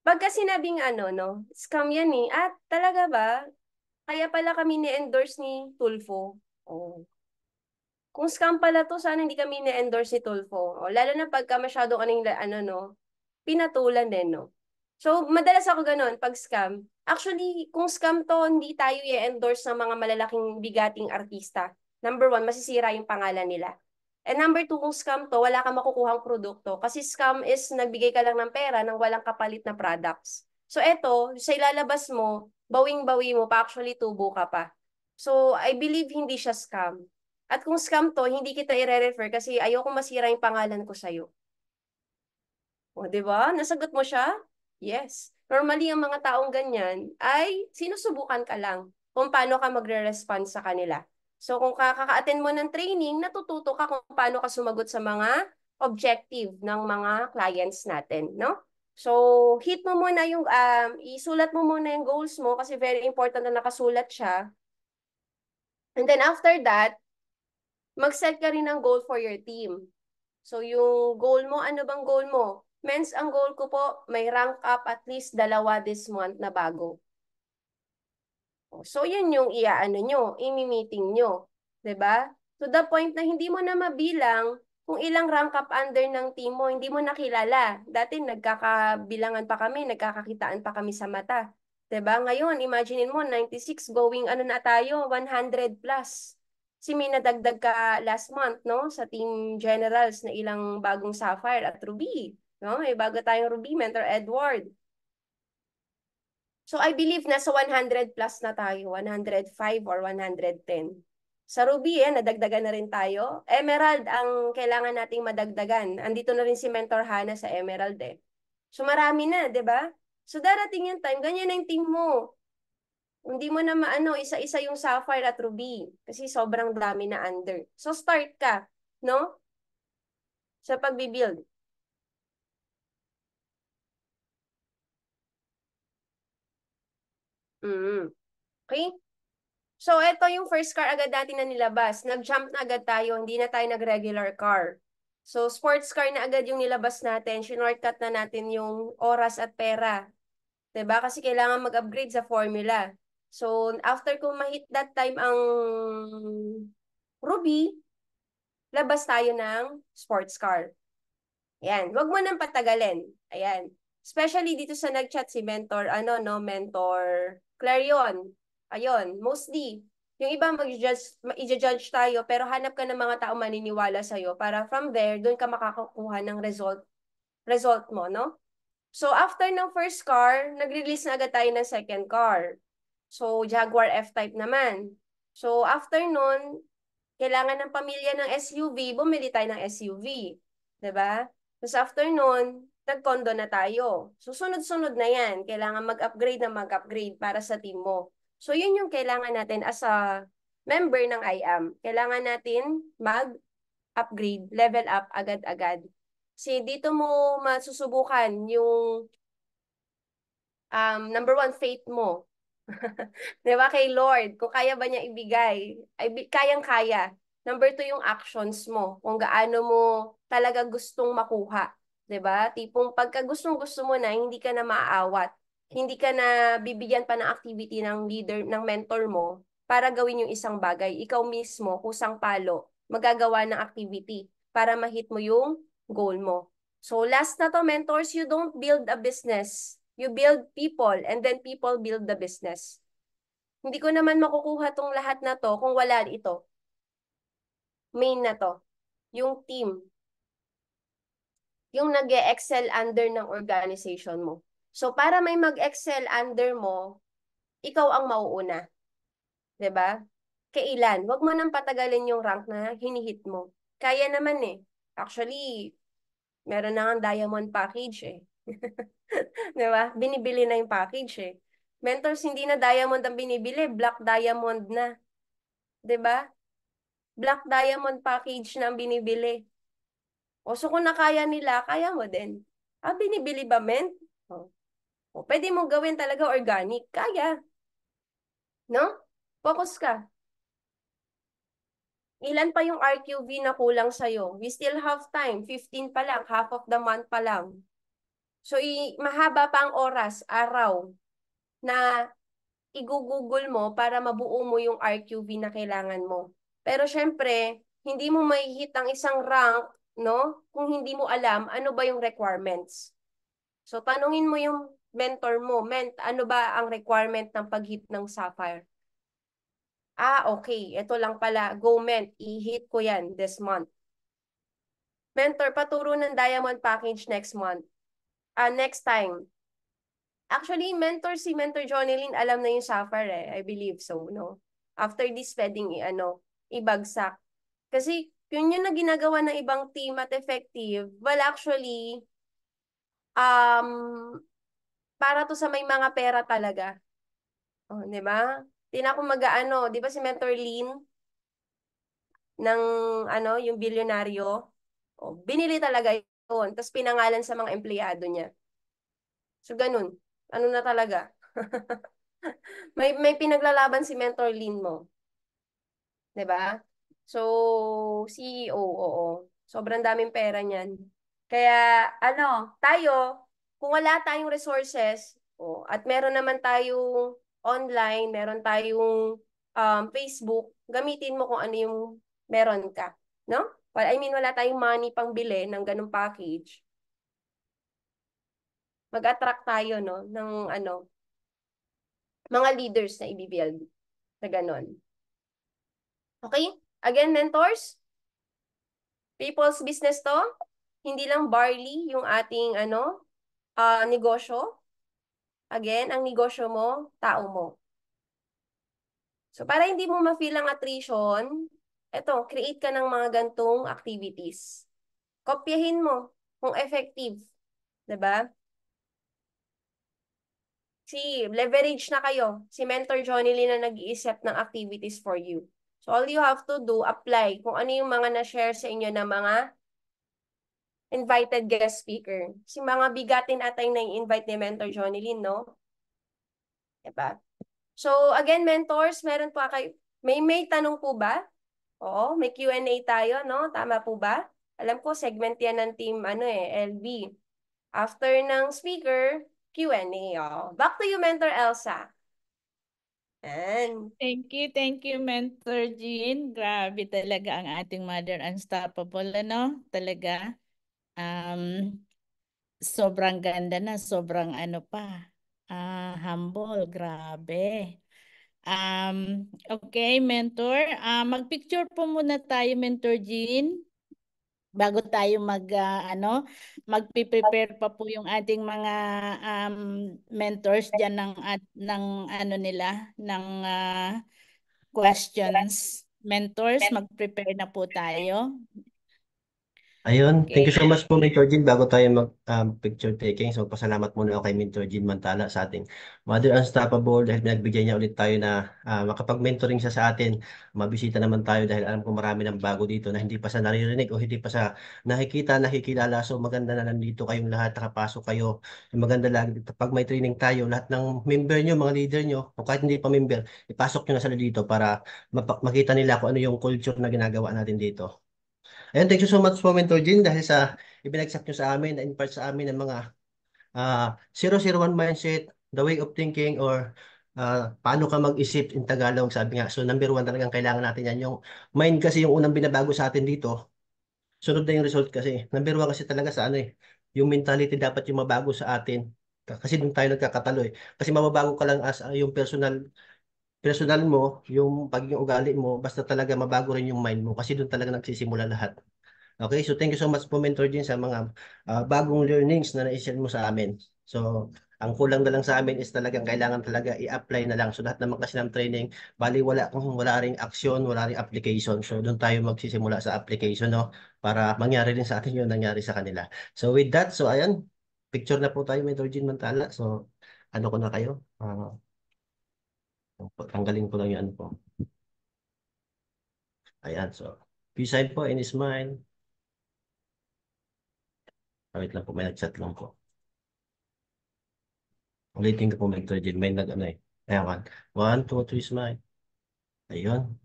S1: Pagka sinabing ano, no, scam yan eh. At talaga ba? Kaya pala kami ni-endorse ni Tulfo. Oh. Kung scam pala to, sana hindi kami ni-endorse ni Tulfo. Oh, lalo na pagka masyado kaning ano, no, pinatulan din, no. So, madalas ako ganun, pag scam. Actually, kung scam to, hindi tayo i-endorse ng mga malalaking bigating artista. Number 1, masisira yung pangalan nila. And number 2, kung scam to, wala kang makukuhang produkto. Kasi scam is nagbigay ka lang ng pera nang walang kapalit na products. So eto, sa ilalabas mo, bawing-bawi mo pa, actually tubo ka pa. So I believe hindi siya scam. At kung scam to, hindi kita i-refer kasi ayoko masira yung pangalan ko sa'yo. O, di ba? Nasagot mo siya? Yes. Normally, ang mga taong ganyan ay sinusubukan ka lang kung paano ka magre-respond sa kanila. So, kung kakaka-attend mo ng training, natututo ka kung paano ka sumagot sa mga objective ng mga clients natin, no? So, hit mo muna yung, isulat mo muna yung goals mo kasi very important na nakasulat siya. And then after that, mag-set ka rin ng goal for your team. So, yung goal mo, ano bang goal mo? Mens, ang goal ko po, may rank up at least 2 this month na bago. So, yun yung iaano nyo, imi-meeting nyo. 'Di ba? To the point na hindi mo na mabilang kung ilang rank up under ng team mo, hindi mo nakilala. Dati nagkakabilangan pa kami, nagkakakitaan pa kami sa mata. 'Di ba? Ngayon, imaginein mo, 96 going ano na tayo, 100 plus. Si may nadagdag ka last month, no? Sa team generals na ilang bagong Sapphire at Ruby. No? May bago tayong Ruby, Mentor Edward. So I believe nasa 100 plus na tayo, 105 or 110. Sa Ruby, nadagdagan na rin tayo. Emerald ang kailangan nating madagdagan. Andito na rin si Mentor Hana sa Emerald eh. So marami na, 'di ba? So darating yung time, ganyan na yung team mo. Hindi mo na maano, isa-isa yung Sapphire at Ruby. Kasi sobrang dami na under. So start ka, no? sa pagbibuild. Okay? So, ito yung first car agad natin na nilabas. Nag-jump na agad tayo, hindi na tayo nag-regular car. So, sports car na agad yung nilabas natin. Shortcut na natin yung oras at pera. 'Di ba? Kasi kailangan mag-upgrade sa formula. So, after ko ma-hit that time ang Ruby, labas tayo ng sports car. Ayan, wag mo nang patagalin. Ayan. Especially dito sa nag-chat si Mentor, Mentor Clarion. Ayun, mostly. Yung iba i-judge tayo, pero hanap ka ng mga tao maniniwala sa'yo para from there, doon ka makakakuha ng result mo, no? So, after ng first car, nag-release na agad tayo ng second car. So, Jaguar F-Type naman. So, after nun, kailangan ng pamilya ng SUV, bumili tayo ng SUV. 'Di ba? Tapos after nun, nag-condo na tayo. So, sunod-sunod na yan. Kailangan mag-upgrade para sa team mo. So, yun yung kailangan natin as a member ng IAM. Kailangan natin mag-upgrade, level up agad-agad. Kasi dito mo masusubukan yung number one, faith mo. 'Di ba kay Lord, kung kaya ba niya ibigay, ay kayang-kaya. Number two, yung actions mo, kung gaano mo talaga gustong makuha. 'Di ba? Tipong pagka gustong-gusto mo na, hindi ka na maaawat. Hindi ka na bibigyan pa ng activity ng leader, ng mentor mo, para gawin yung isang bagay. Ikaw mismo, kusang palo, magagawa ng activity para ma-hit mo yung goal mo. So last na to, mentors, you don't build a business. You build people, and then people build the business. Hindi ko naman makukuha tong lahat na to kung wala ito. Main na to. Yung team. Yung nag-excel under ng organization mo. So, para may mag-excel under mo, ikaw ang mauuna. 'Di ba? Kailan? Huwag mo nang patagalin yung rank na hinihit mo. Kaya naman eh. Actually, meron na nga diamond package eh. 'Di ba? Binibili na yung package eh. Mentors, hindi na diamond ang binibili, black diamond na. 'Di ba? Black diamond package na ang binibili. O so kung nakaya nila, kaya mo din. Binibili ba, men? O pwede mo gawin talaga organic. Kaya. No? Focus ka. Ilan pa yung RQV na kulang sa'yo? We still have time. 15 pa lang. Half of the month pa lang. So, mahaba pa ang oras, araw, na i-google mo para mabuo mo yung RQV na kailangan mo. Pero syempre, hindi mo may hit ang isang rank, no? Kung hindi mo alam ano ba yung requirements. So tanungin mo yung mentor mo, ano ba ang requirement ng pag-hit ng Sapphire? Okay. Ito lang pala. Go, Ment. I-hit ko yan this month. Mentor, paturo ng Diamond Package next month. Next time. Actually, si Mentor Jonelyn, alam na yung Sapphire eh. I believe so, no? After this, pwedeng ibagsak. Kasi, yun yung na ginagawa ng ibang team at effective. Well, actually, para to sa may mga pera talaga. Di ba? Di na ako di ba si Mentor Lin ng yung bilyonaryo? Binili talaga yun. Tapos pinangalan sa mga empleyado niya. So, ganun. Ano na talaga? May pinaglalaban si Mentor Lin mo. 'Di ba? So, CEO, oo. Sobrang daming pera niyan. Kaya, tayo, kung wala tayong resources, at meron naman tayong online, meron tayong Facebook, gamitin mo kung ano yung meron ka. No? Well, I mean, wala tayong money pang bili ng ganung package. Mag-attract tayo, no, ng mga leaders na i-build na ganon. Okay? Again, mentors, people's business to, hindi lang barley yung ating negosyo. Again, ang negosyo mo, tao mo. So para hindi mo ma-feel ang attrition, create ka ng mga gantong activities. Kopyahin mo kung effective. 'Di ba? Leverage na kayo. Si Mentor Johnny Lee na nag-iisip ng activities for you. So all you have to do, apply kung ano yung mga na-share sa inyo na mga invited guest speaker. Si mga bigatin atay na invite ni Mentor Jonilyn, no? Diba? So, again, mentors, meron pa kayo, may tanong po ba? Oo, may Q&A tayo, no? Tama po ba? Alam ko, segment yan ng team, LB. After ng speaker, Q&A. Oh. Back to you, Mentor Elsa. And,
S2: Thank you, Mentor Jean. Grabe talaga ang ating Mother Unstoppable, ano? Talaga. Sobrang ganda na, sobrang ano pa. Humble, grabe. Okay, Mentor. Mag-picture po muna tayo, Mentor Jean. Bago tayo magpe-prepare pa po yung ating mga mentors diyan ng ano nila ng questions. Mentors, mag-prepare na po tayo.
S4: Ayun, thank
S2: Okay.
S4: you so much po, Mentor Jean. Bago tayo mag-picture taking, so pasalamat muna ako kay Mentor Jean Mantala sa ating Mother Unstoppable dahil pinagbigyan niya ulit tayo na makapag-mentoring siya sa atin. Mabisita naman tayo dahil alam ko marami ng bago dito na hindi pa sa naririnig o hindi pa sa nakikilala. So maganda na nandito kayong lahat, nakapasok kayo. Maganda lang, pag may training tayo, lahat ng member nyo, mga leader nyo, o kahit hindi pa member, ipasok nyo na sila dito para makita nila kung ano yung culture na ginagawa natin dito. Ayun, thank you so much po, Mentor Jean, dahil sa ibinagsak nyo sa amin, na-impart sa amin ng mga 001 mindset, the way of thinking, or paano ka mag-isip in Tagalog, sabi nga. So, number one talagang kailangan natin yan. Yung mind kasi yung unang binabago sa atin dito, sunod na yung result kasi. Number one kasi talaga sa yung mentality dapat yung mabago sa atin. Kasi doon tayo nagkakatalo eh. Kasi mababago ka lang as yung personal mo, yung pagiging ugali mo, basta talaga mabago rin yung mind mo kasi doon talaga nagsisimula lahat. Okay, so thank you so much po, Mentor Jean, sa mga bagong learnings na na-share mo sa amin. So, ang kulang na lang sa amin is talagang kailangan talaga i-apply na lang. So, lahat naman kasi ng training, bali kung wala ring action, wala ring application. So, doon tayo magsisimula sa application, no? Para mangyari rin sa atin yun, nangyari sa kanila. So, with that, so ayan, picture na po tayo, Mentor Jean Mantala. So, ano ko na kayo? Tanggalin ko lang yung ano po. Ayan, so, peace sign po and smile. Wait lang po, may nag-chat lang po. Ulitin ko po, Mentor Jin. May nag-ano eh. Ayan, 1, 2, 3, smile. Ayun.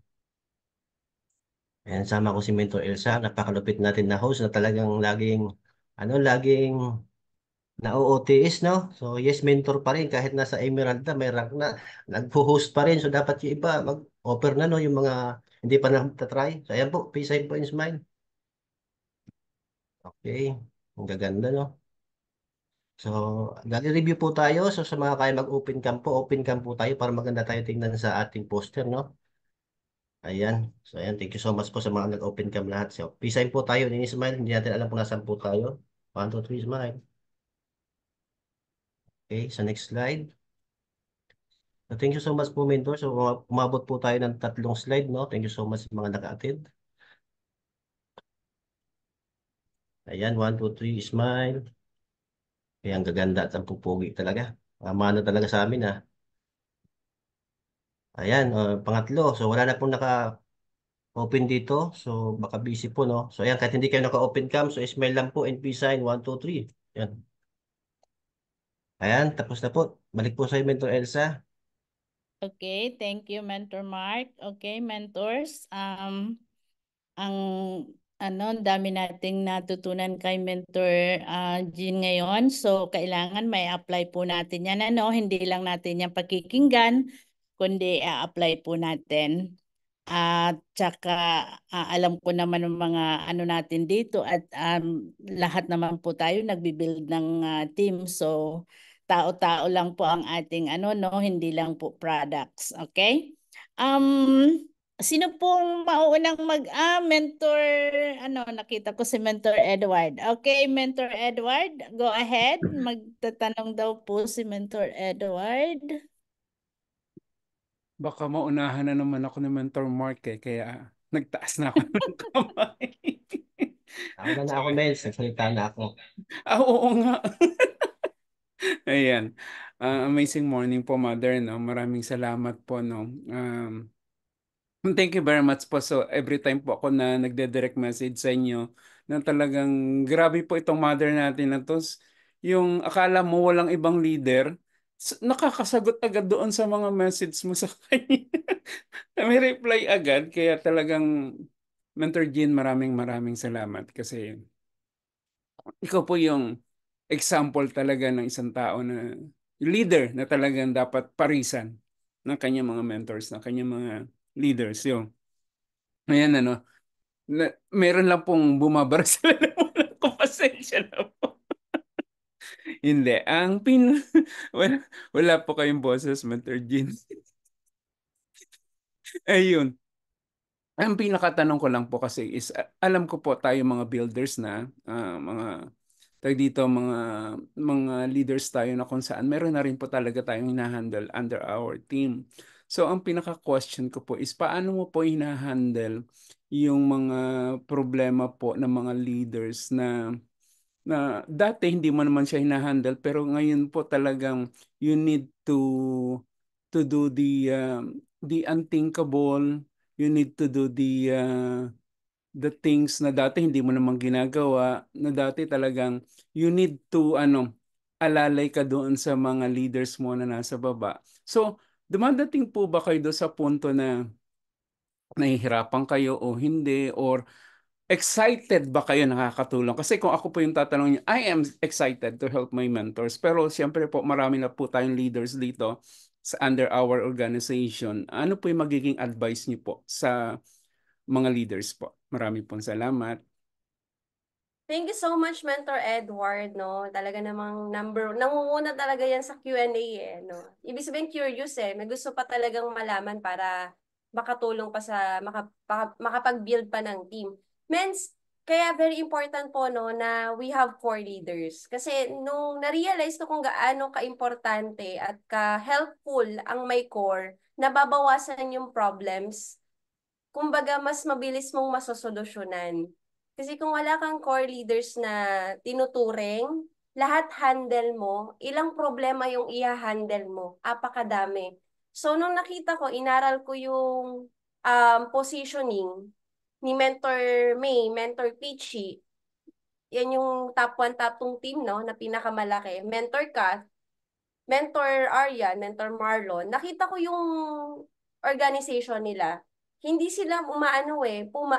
S4: Ayan, sama ko si Mentor Elsa. Napakalupit natin na host na talagang laging na-OOTS, no? So, yes, mentor pa rin. Kahit nasa Emerald na, may rank na, nag-host pa rin. So, dapat yung iba mag-offer na, no? Yung mga hindi pa na-try. So, ayan po, peace sign po and smile. Okay. Ang gaganda, no? So, review po tayo. So, sa mga kaya mag-open cam po, open cam po tayo para maganda tayo tingnan sa ating poster, no? Ayan. So, ayan. Thank you so much po sa mga nag-open cam lahat. So, peace sign po tayo. Smile. Hindi natin alam kung nasaan po tayo. 1, 2, 3, smile. Okay. Sa next slide. So, thank you so much po, Mentor. So, umabot po tayo ng 3 slide, no? Thank you so much sa mga naka-attend. Ayan. 1, 2, 3, smile. Ayan. Gaganda at ang pupugi talaga. Mano talaga sa amin, ha. Ayan. Pangatlo. So, wala na pong naka-open dito. So, baka busy po, no? So, ayan. Kahit hindi kayo naka-open cam, so, smile lang po and peace sign. 1, 2, 3. Ayan. Ayan, tapos na po. Balik po sa Mentor Elsa.
S2: Okay, thank you, Mentor Mark. Okay, mentors. Ang ang dami nating natutunan kay Mentor Jean ngayon. So, kailangan may apply po natin yan. Hindi lang natin yan pakikinggan, kundi apply po natin. At saka alam ko naman ng mga ano natin dito at lahat naman po tayo nagbi-build ng team. So, tao-tao lang po ang ating hindi lang po products. Okay? Sino pong mauunang mentor, nakita ko si Mentor Edward. Okay, Mentor Edward, go ahead. Magtatanong daw po si Mentor Edward.
S5: Baka maunahan na naman ako ni Mentor Mark kaya nagtaas na ako ng kamay.
S4: Ako na ako, Mel. Nagsalita na ako.
S5: Oo nga. Ayan. Amazing morning po, Mother. No? Maraming salamat po. No? Thank you very much po. So every time po ako na nagde-direct message sa inyo, na talagang grabe po itong mother natin na to. Yung akala mo walang ibang leader, nakakasagot agad doon sa mga message mo sa kanya. May reply agad, kaya talagang Mentor Jean, maraming salamat kasi ikaw po yung example talaga ng isang tao na leader na talagang dapat parisan ng kanyang mga mentors, ng kanyang mga leaders. Yung, ayan meron lang pong bumabara sa lalamunan ko, pasensya na po. Hindi, wala, wala po kayong boses, Mentor Jean. Ayun. Ang pinakatanong ko lang po kasi is, alam ko po tayo mga builders na, mga tayo dito, mga leaders tayo na kung saan meron na rin po talaga tayong hinahandle under our team. So ang pinaka-question ko po is, paano mo po hinahandle yung mga problema po ng mga leaders na dati hindi mo naman siya hinahandle, pero ngayon po talagang you need to do the unthinkable. You need to do the things na dati hindi mo naman ginagawa, na dati talagang you need to alalay ka doon sa mga leaders mo na nasa baba. So dumadating po ba kayo doon sa punto na nahihirapan kayo o hindi, or excited ba kayo nakakatulong? Kasi kung ako po yung tatanungin niyo, I am excited to help my mentors. Pero siyempre po, marami na po tayong leaders dito sa under our organization. Ano po yung magiging advice niyo po sa mga leaders po? Marami pong salamat.
S1: Thank you so much, Mentor Edward, no? Talaga namang nangunguna talaga yan sa Q&A no? Ibig sabihin curious may gusto pa talagang malaman para makatulong pa sa, makapag-build pa ng team. Kaya very important po, no, na we have core leaders. Kasi nung na-realize ko kung gaano ka-importante at ka-helpful ang may core, nababawasan yung problems, kumbaga mas mabilis mong masosolusyonan. Kasi kung wala kang core leaders na tinuturing, lahat handle mo, ilang problema yung i-handle mo, apakadami. So nung nakita ko, inaral ko yung positioning ni Mentor May, Mentor Peachy, yan yung top 1, top 2 team, no, na pinakamalaki. Mentor Kath, Mentor Aryan, Mentor Marlon, nakita ko yung organization nila. Hindi sila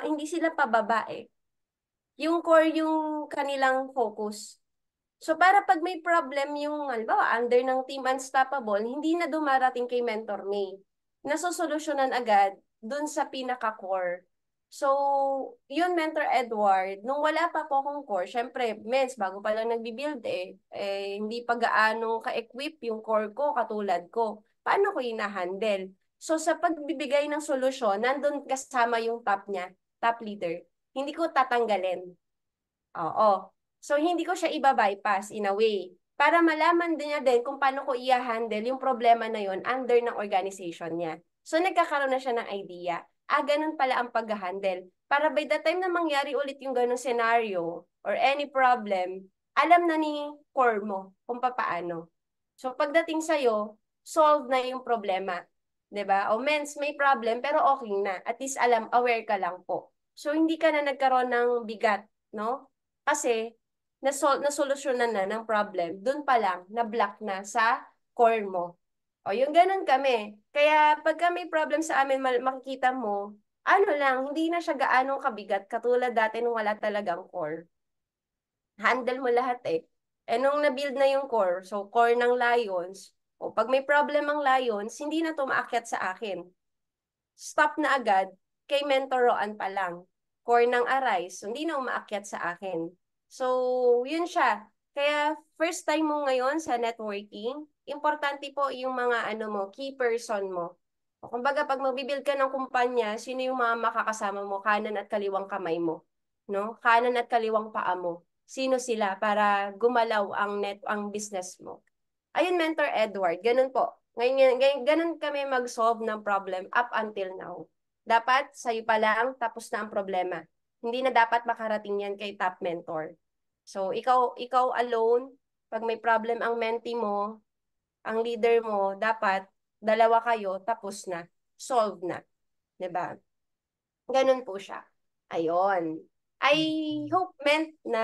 S1: hindi sila pababa Yung core yung kanilang focus. So para pag may problem yung, halimbawa, under ng Team Unstoppable, hindi na dumarating kay Mentor May. Nasosolusyonan agad dun sa pinaka-core. So, yun, Mentor Edward, nung wala pa po akong core, syempre, bago pa lang nagbi-build hindi pa gaano ka-equip yung core ko katulad ko. Paano ko hinahandle? So, sa pagbibigay ng solusyon, nandun kasama yung top niya, top leader. Hindi ko tatanggalin. Oo. So, hindi ko siya iba-bypass in a way. Para malaman din niya din kung paano ko i-handle yung problema na yon under ng organization niya. So, nagkakaroon na siya ng idea. Ganun pala ang pag-handle. Para by the time na mangyari ulit yung ganung scenario or any problem, alam na ni core mo kung paano. So, pagdating sa'yo, solve na yung problema. 'Di ba? O may problem pero okay na. At least aware ka lang po. So, hindi ka na nagkaroon ng bigat, no? Kasi, nasolusyonan na ng problem. Doon pa lang, na-block na sa core mo. O, yung ganun kami. Kaya, pagka may problem sa amin, makikita mo, hindi na siya gaanong kabigat, katulad dati nung wala talagang core. Handle mo lahat nung na-build na yung core, so core ng Lions, pag may problem ang Lions, hindi na tumaakyat sa akin. Stop na agad, kay Mentor Roan pa lang. Core ng Arise, hindi na umaakyat sa akin. So, yun siya. Kaya, first time mo ngayon sa networking, importante po yung mga key person mo. Kumbaga, pag magbibuild ka ng kumpanya, sino yung mga makakasama mo, kanan at kaliwang kamay mo, no? Kanan at kaliwang paa mo. Sino sila para gumalaw ang business mo. Ayun, Mentor Edward, ganun po. Ngayon, ganun kami mag-solve ng problem up until now. Dapat sa'yo pa lang, tapos na ang problema. Hindi na dapat makarating yan kay top mentor. So, ikaw alone, pag may problem ang mentee mo, ang leader mo, dapat dalawa kayo, tapos na. Solve na. 'Di ba? Ganun po siya. Ayun. I hope meant na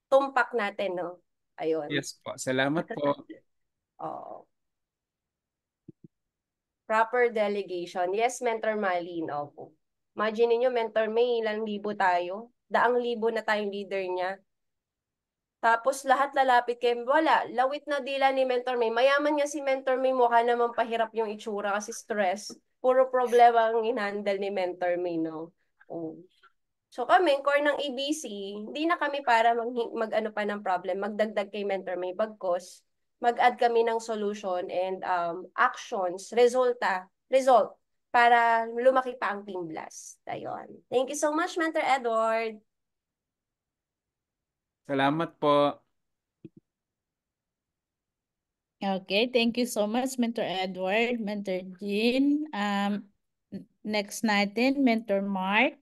S1: tumpak natin, no? Ayun.
S5: Yes po. Salamat po.
S1: Oo. Proper delegation. Yes, Mentor Marlene. Opo. Imagine niyo Mentor May, ilang libo tayo. Daang libo na tayong leader niya. Tapos lahat lalapit kay wala, lawit na dila ni Mentor May. Mayaman nga si Mentor May, mukha naman pahirap yung itsura kasi stress. Puro problema ang inhandle ni Mentor May, no? Oh. So kami, core ng ABC, hindi na kami para mag-ano pa ng problem, magdagdag kay Mentor May bagkos, mag-add kami ng solution and actions, result, para lumaki pa ang Team Blast. Ayun. Thank you so much, Mentor Edward.
S5: Salamat po.
S2: Okay, thank you so much, Mentor Edward, Mentor Jean. Next natin, Mentor Mark.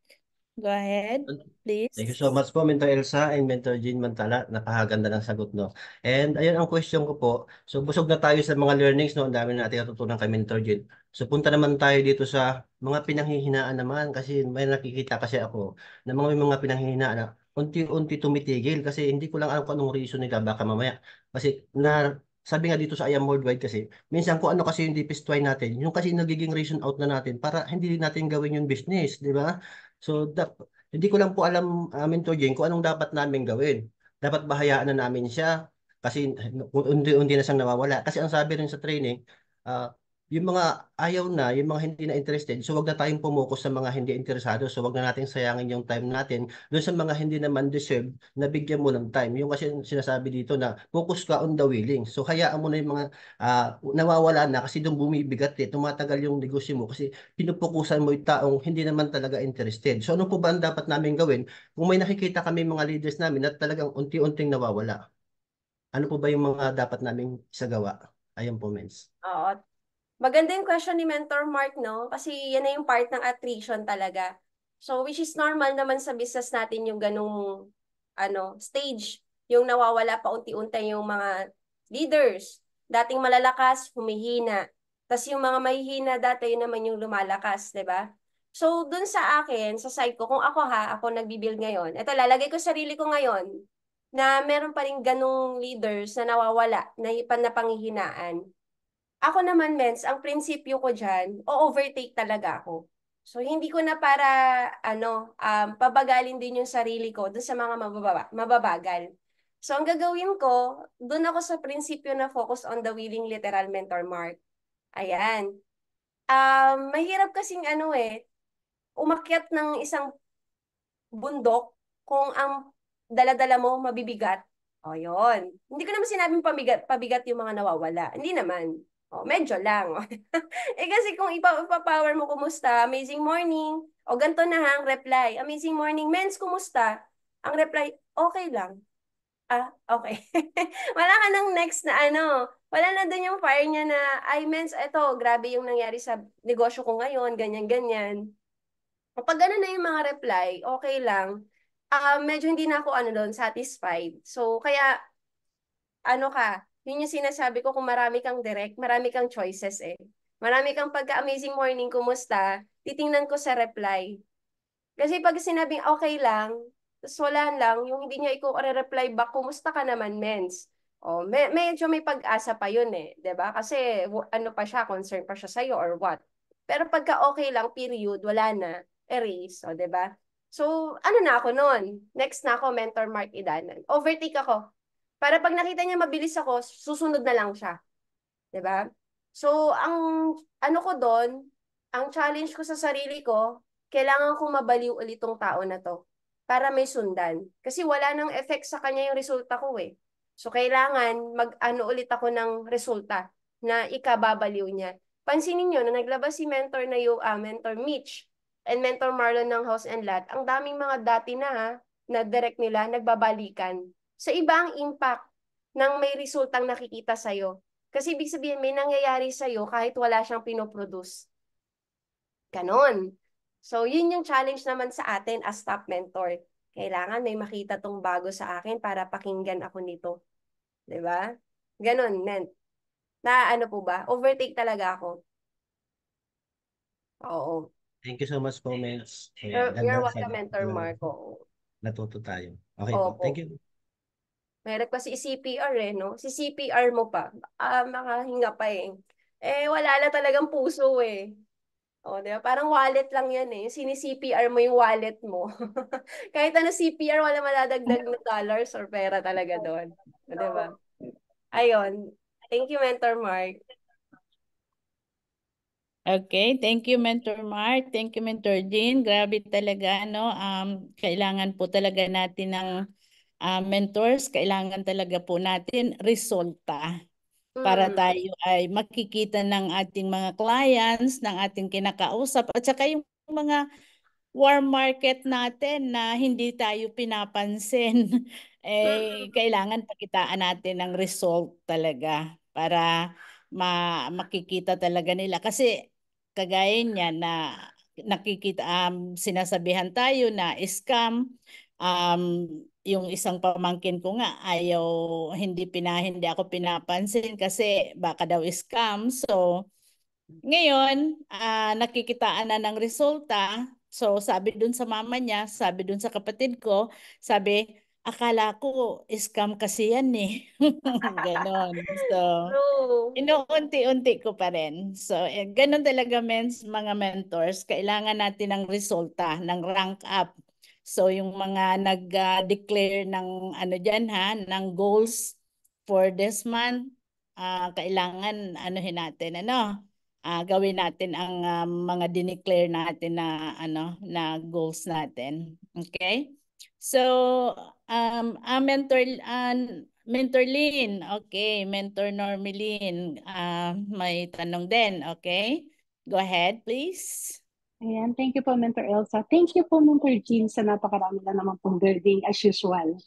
S2: Go ahead, please.
S4: Thank you so much po, Mentor Elsa and Mentor Jean Mantala. Napakaganda ng sagot, no? And ayun ang question ko po. So, busog na tayo sa mga learnings, no? Ang dami natin natutunan kay Mentor Jean. So, punta naman tayo dito sa mga pinanghihinaan naman kasi may nakikita kasi ako na may mga pinanghihinaan na unti-unti tumitigil kasi hindi ko lang alam kung anong reason nila. Baka mamaya. Kasi sabi nga dito sa I Am Worldwide kasi, minsan kung ano kasi yung deepest why natin, yung kasi nagiging reason out na natin para hindi natin gawin yung business, di ba? So, hindi ko lang po alam, Mentor Jane, kung anong dapat namin gawin. Dapat ba hayaan na namin siya? Kasi unti-unti na siyang nawawala. Kasi ang sabi rin sa training, ah, yung mga ayaw na, yung mga hindi na interested, so wag na tayong pumukus sa mga hindi interesado. So wag na natin sayangin yung time natin doon sa mga hindi naman deserve na bigyan mo ng time. Yung kasi sinasabi dito na focus ka on the willing. So hayaan mo na yung mga nawawala na kasi doon bumibigat tumatagal yung negosyo mo kasi pinupukusan mo yung taong hindi naman talaga interested. So ano po ba ang dapat namin gawin kung may nakikita kami mga leaders namin na talagang unti-unting nawawala? Ano po ba yung mga dapat naming isagawa? Ayun po, Mens.
S1: Oo. Maganda yung question ni Mentor Mark, no? Kasi yan na yung part ng attrition talaga. So, which is normal naman sa business natin yung ganung stage. Yung nawawala pa unti-unti yung mga leaders. Dating malalakas, humihina. Tapos yung mga mahihina dati, yun naman yung lumalakas, di ba? So, dun sa akin, sa side ko, kung ako nagbibuild ngayon, ito, lalagay ko sarili ko ngayon, na meron pa rin ganung leaders na nawawala, na panghihinaan. Ako naman, Mens, ang prinsipyo ko dyan, o-overtake talaga ako. So, hindi ko na para, pabagalin din yung sarili ko dun sa mga mababagal. So, ang gagawin ko, dun ako sa prinsipyo na focus on the willing literal mentor mark. Ayan. Mahirap kasing umakyat ng isang bundok kung ang dala-dala mo mabibigat. O, yun. Hindi ko naman sinabing pabigat yung mga nawawala. Hindi naman. O, medyo lang. Kasi kung ipa-power mo, kumusta? Amazing morning. O, ganito na ang reply. Amazing morning. Mens, kumusta? Ang reply, okay lang. Okay. Wala ka nang next na Wala na dun yung fire niya na, ay, Mens, eto, grabe yung nangyari sa negosyo ko ngayon, ganyan, ganyan. Kapag gano'n na yung mga reply, okay lang. Medyo hindi na ako doon, satisfied. So, kaya, yun yung sinasabi ko kung marami kang direct, marami kang choices eh. Marami kang pagka-amazing morning, kumusta? Titingnan ko sa reply. Kasi pag sinabing okay lang, tapos wala lang, yung hindi niya ikaw reply back, kumusta ka naman, mens? Medyo may pag-asa pa yun eh, 'di ba? Kasi ano pa siya, concern pa siya sa'yo or what. Pero pagka okay lang, period, wala na, erase, 'di ba? So, ano na ako noon? Next na ako, Mentor Mark Idanan. Overtake ako. Para pag nakita niya mabilis ako, susunod na lang siya. 'Di ba? So, ang ano ko doon, ang challenge ko sa sarili ko, kailangan kong mabaliw ulit tong tao na to para may sundan. Kasi wala nang effect sa kanya yung resulta ko eh. So, kailangan mag-ano ulit ako ng resulta na ikababaliw niya. Pansinin niyo na naglabas si mentor na yung mentor Mitch and mentor Marlon ng House and Lot, ang daming mga dati na direct nila nagbabalikan. Sa iba ang impact ng may resultang nakikita sa'yo. Kasi ibig sabihin, may nangyayari sa'yo kahit wala siyang pinoproduce. Ganon. So, yun yung challenge naman sa atin as top mentor. Kailangan may makita tong bago sa akin para pakinggan ako nito. 'Di ba? Ganon, men. Na ano po ba? Overtake talaga ako. Oo.
S4: Thank you so much po, Mens.
S1: You're
S4: Ganda
S1: welcome, Mentor Mark.
S4: natuto tayo. Okay po.
S1: Opo.
S4: Thank you.
S1: Meron pa si CPR no? Si CPR mo pa, makahinga pa eh. Wala na talagang puso eh. O, di ba? Parang wallet lang yan eh. Sini-CPR mo yung wallet mo. Kahit ano CPR, wala madadagdag na dollars or pera talaga doon. O, di ba? Ayun. Thank you, Mentor Mark.
S2: Okay, thank you Mentor Mark, thank you Mentor Jean. Grabe talaga no. Kailangan po talaga natin ng mentors, kailangan talaga po natin resulta para tayo ay makikita ng ating mga clients, ng ating kinakausap at saka yung mga warm market natin na hindi tayo pinapansin. Kailangan pakitaan natin ng result talaga para makikita talaga nila. Kasi kagaya niya na nakikita, sinasabihan tayo na scam, yung isang pamangkin ko nga ayaw, hindi ako pinapansin kasi baka daw scam. So ngayon, nakikitaan na ng resulta. So, sabi dun sa mama niya, sabi dun sa kapatid ko, sabi, akala ko scam kasi yan eh. Ganon. So,
S1: True.
S2: inuunti-unti ko pa rin. So, ganon talaga mga mentors. Kailangan natin ng resulta, ng rank up. So, yung mga nag-declare ng ano dyan ng goals for this month, kailangan anuhin natin, gawin natin ang mga dineclare natin na goals natin. Okay? So, Mentor Lynn, okay, Mentor Normelin, may tanong din, okay? Go ahead, please.
S6: Ayan, thank you po, Mentor Elsa. Thank you po, Mentor Jean, sa napakarami na naman pong building as usual.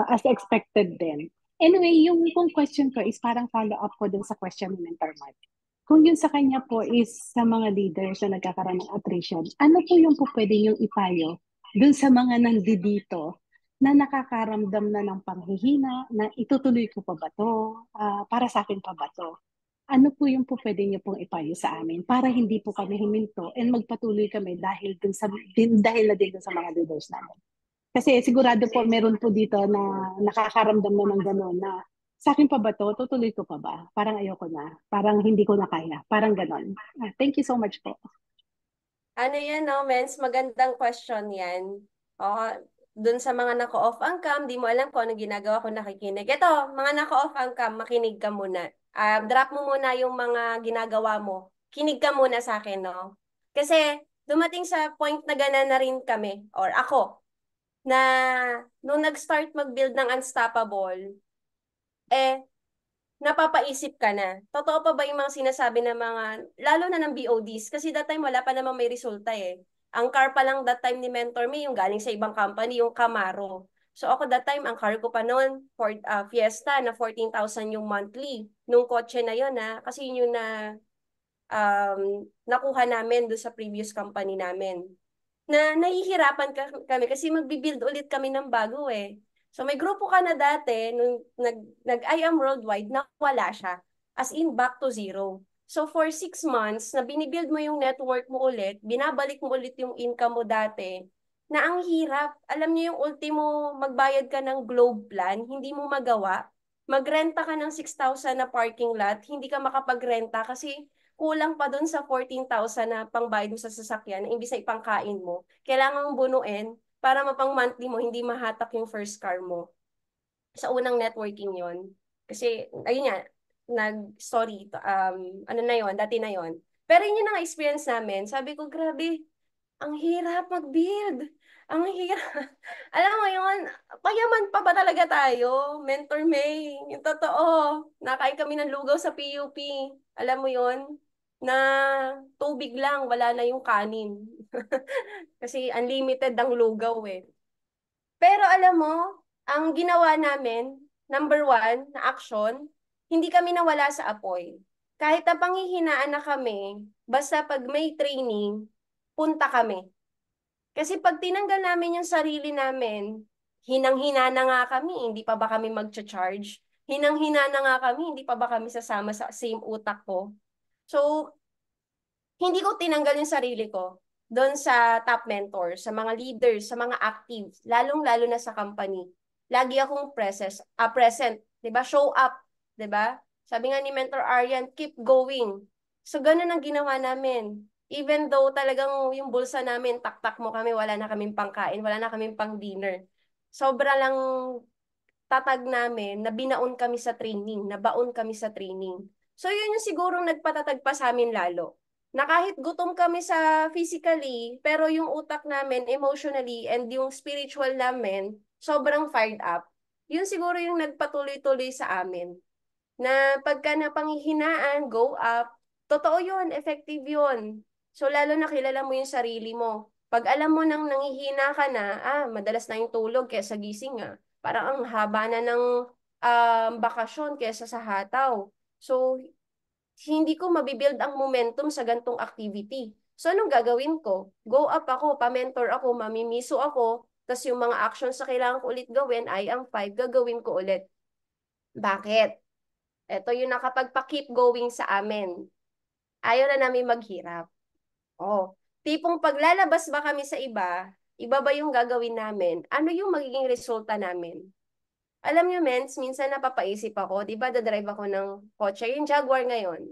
S6: As expected din. Anyway, yung pong question ko is parang follow-up ko dun sa question ni Mentor Mark. Kung yun sa kanya po is sa mga leaders na nagkakaroon ng attrition, ano po yung po pwede yung ipayo dun sa mga nandito na nakakaramdam na ng panghihina, na itutuloy ko pa ba to? Para sa akin pa ba to? Ano po yung po pwede niyo pong ipayo sa amin para hindi po kami huminto and magpatuloy kami dahil na din dun sa mga leaders namin. Kasi sigurado po meron po dito na nakakaramdam na ng gano'n na sa akin pa ba to? Tutuloy ko pa ba? Parang ayoko na. Parang hindi ko na kaya. Parang gano'n. Thank you so much po.
S1: Ano yan, no, Mens? Magandang question yan. Dun sa mga naka-off ang cam, di mo alam kung ano ginagawa ko nakikinig. Ito, mga naka-off ang cam, makinig ka muna. Drop mo muna yung mga ginagawa mo. Kinig ka muna sa akin, no? Kasi dumating sa point na gana na rin kami, or ako, na nung nag-start mag-build ng Unstoppable, napapaisip ka na. Totoo pa ba yung mga sinasabi ng mga, lalo na ng BODs, kasi that time wala pa namang may resulta eh. Ang car pa lang that time ni Mentor Me, yung galing sa ibang company, yung Camaro. So ako that time, ang car ko pa noon, Fiesta, na 14,000 yung monthly. Nung kotse na yun kasi yun yung nakuha namin do sa previous company namin. Na nahihirapan kami kasi magbibuild ulit kami ng bago eh. So may grupo ka na dati, nung nag-I am worldwide, wala siya. As in, back to zero. So for 6 months, na binibuild mo yung network mo ulit, binabalik mo ulit yung income mo dati, na ang hirap. Alam niyo yung ultimo, magbayad ka ng Globe plan, hindi mo magawa. Magrenta ka ng 6,000 na parking lot, hindi ka makapagrenta kasi kulang pa dun sa 14,000 na pangbayad mo sa sasakyan na imbis na ipangkain mo, kailangan mong bunuin para mapang monthly mo, hindi mahatak yung first car mo. Sa unang networking yon. Kasi, ayun nga, nag-story, ano na yon, dati na yon. Pero yun yung experience namin. Sabi ko, grabe, ang hirap mag-build. Ang hirap. Alam mo yun, payaman pa ba talaga tayo? Mentor May, yung totoo. Nakain kami ng lugaw sa PUP. Alam mo yun? Na tubig lang, wala na yung kanin. Kasi unlimited ang lugaw eh. Pero alam mo, ang ginawa namin, number 1 na action, hindi kami nawala sa apoy. Kahit na panghihinaan na kami, basta pag may training, punta kami. Kasi pag tinanggal namin yung sarili namin, hinang-hina na nga kami, hindi pa ba kami mag-charge? Hinang-hina na nga kami, hindi pa ba kami sasama sa same utak ko? So, hindi ko tinanggal yung sarili ko. doon sa top mentors, sa mga leaders, sa mga active, lalong-lalo na sa company. Lagi akong present, 'di ba? Show up, 'di ba? Sabi nga ni Mentor Aryan, keep going. So ganun ang ginawa namin. Even though talagang yung bulsa namin, taktak mo kami, wala na kaming pangkain, wala na kaming pang dinner. Sobra lang tatag namin na binaon kami sa training, nabaon kami sa training. So yun yung sigurong nagpatatag pa sa amin lalo. Na kahit gutom kami sa physically, pero yung utak namin emotionally and yung spiritual namin sobrang fired up. Yun siguro yung nagpatuloy-tuloy sa amin. Na pagka napanghihinaan, go up, totoo yun, effective yun. So lalo na kilala mo yung sarili mo. Pag alam mo nang nanghihina ka na, madalas na yung tulog kaysa gising Parang ang haba na ng bakasyon kaysa sa hataw. So, hindi ko mabibuild ang momentum sa gantong activity. So, anong gagawin ko? Go up ako, pa-mentor ako, mamimiso ako, tapos yung mga actions na kailangan ko ulit gawin ay ang 5, gagawin ko ulit. Bakit? Ito yung nakapagpa-keep going sa amin. Ayaw na namin maghirap. Oh, tipong paglalabas ba kami sa iba ba yung gagawin namin? Ano yung magiging resulta namin? Alam nyo, Mens, minsan napapaisip ako, di ba, dadrive ako ng kotse, yung Jaguar ngayon.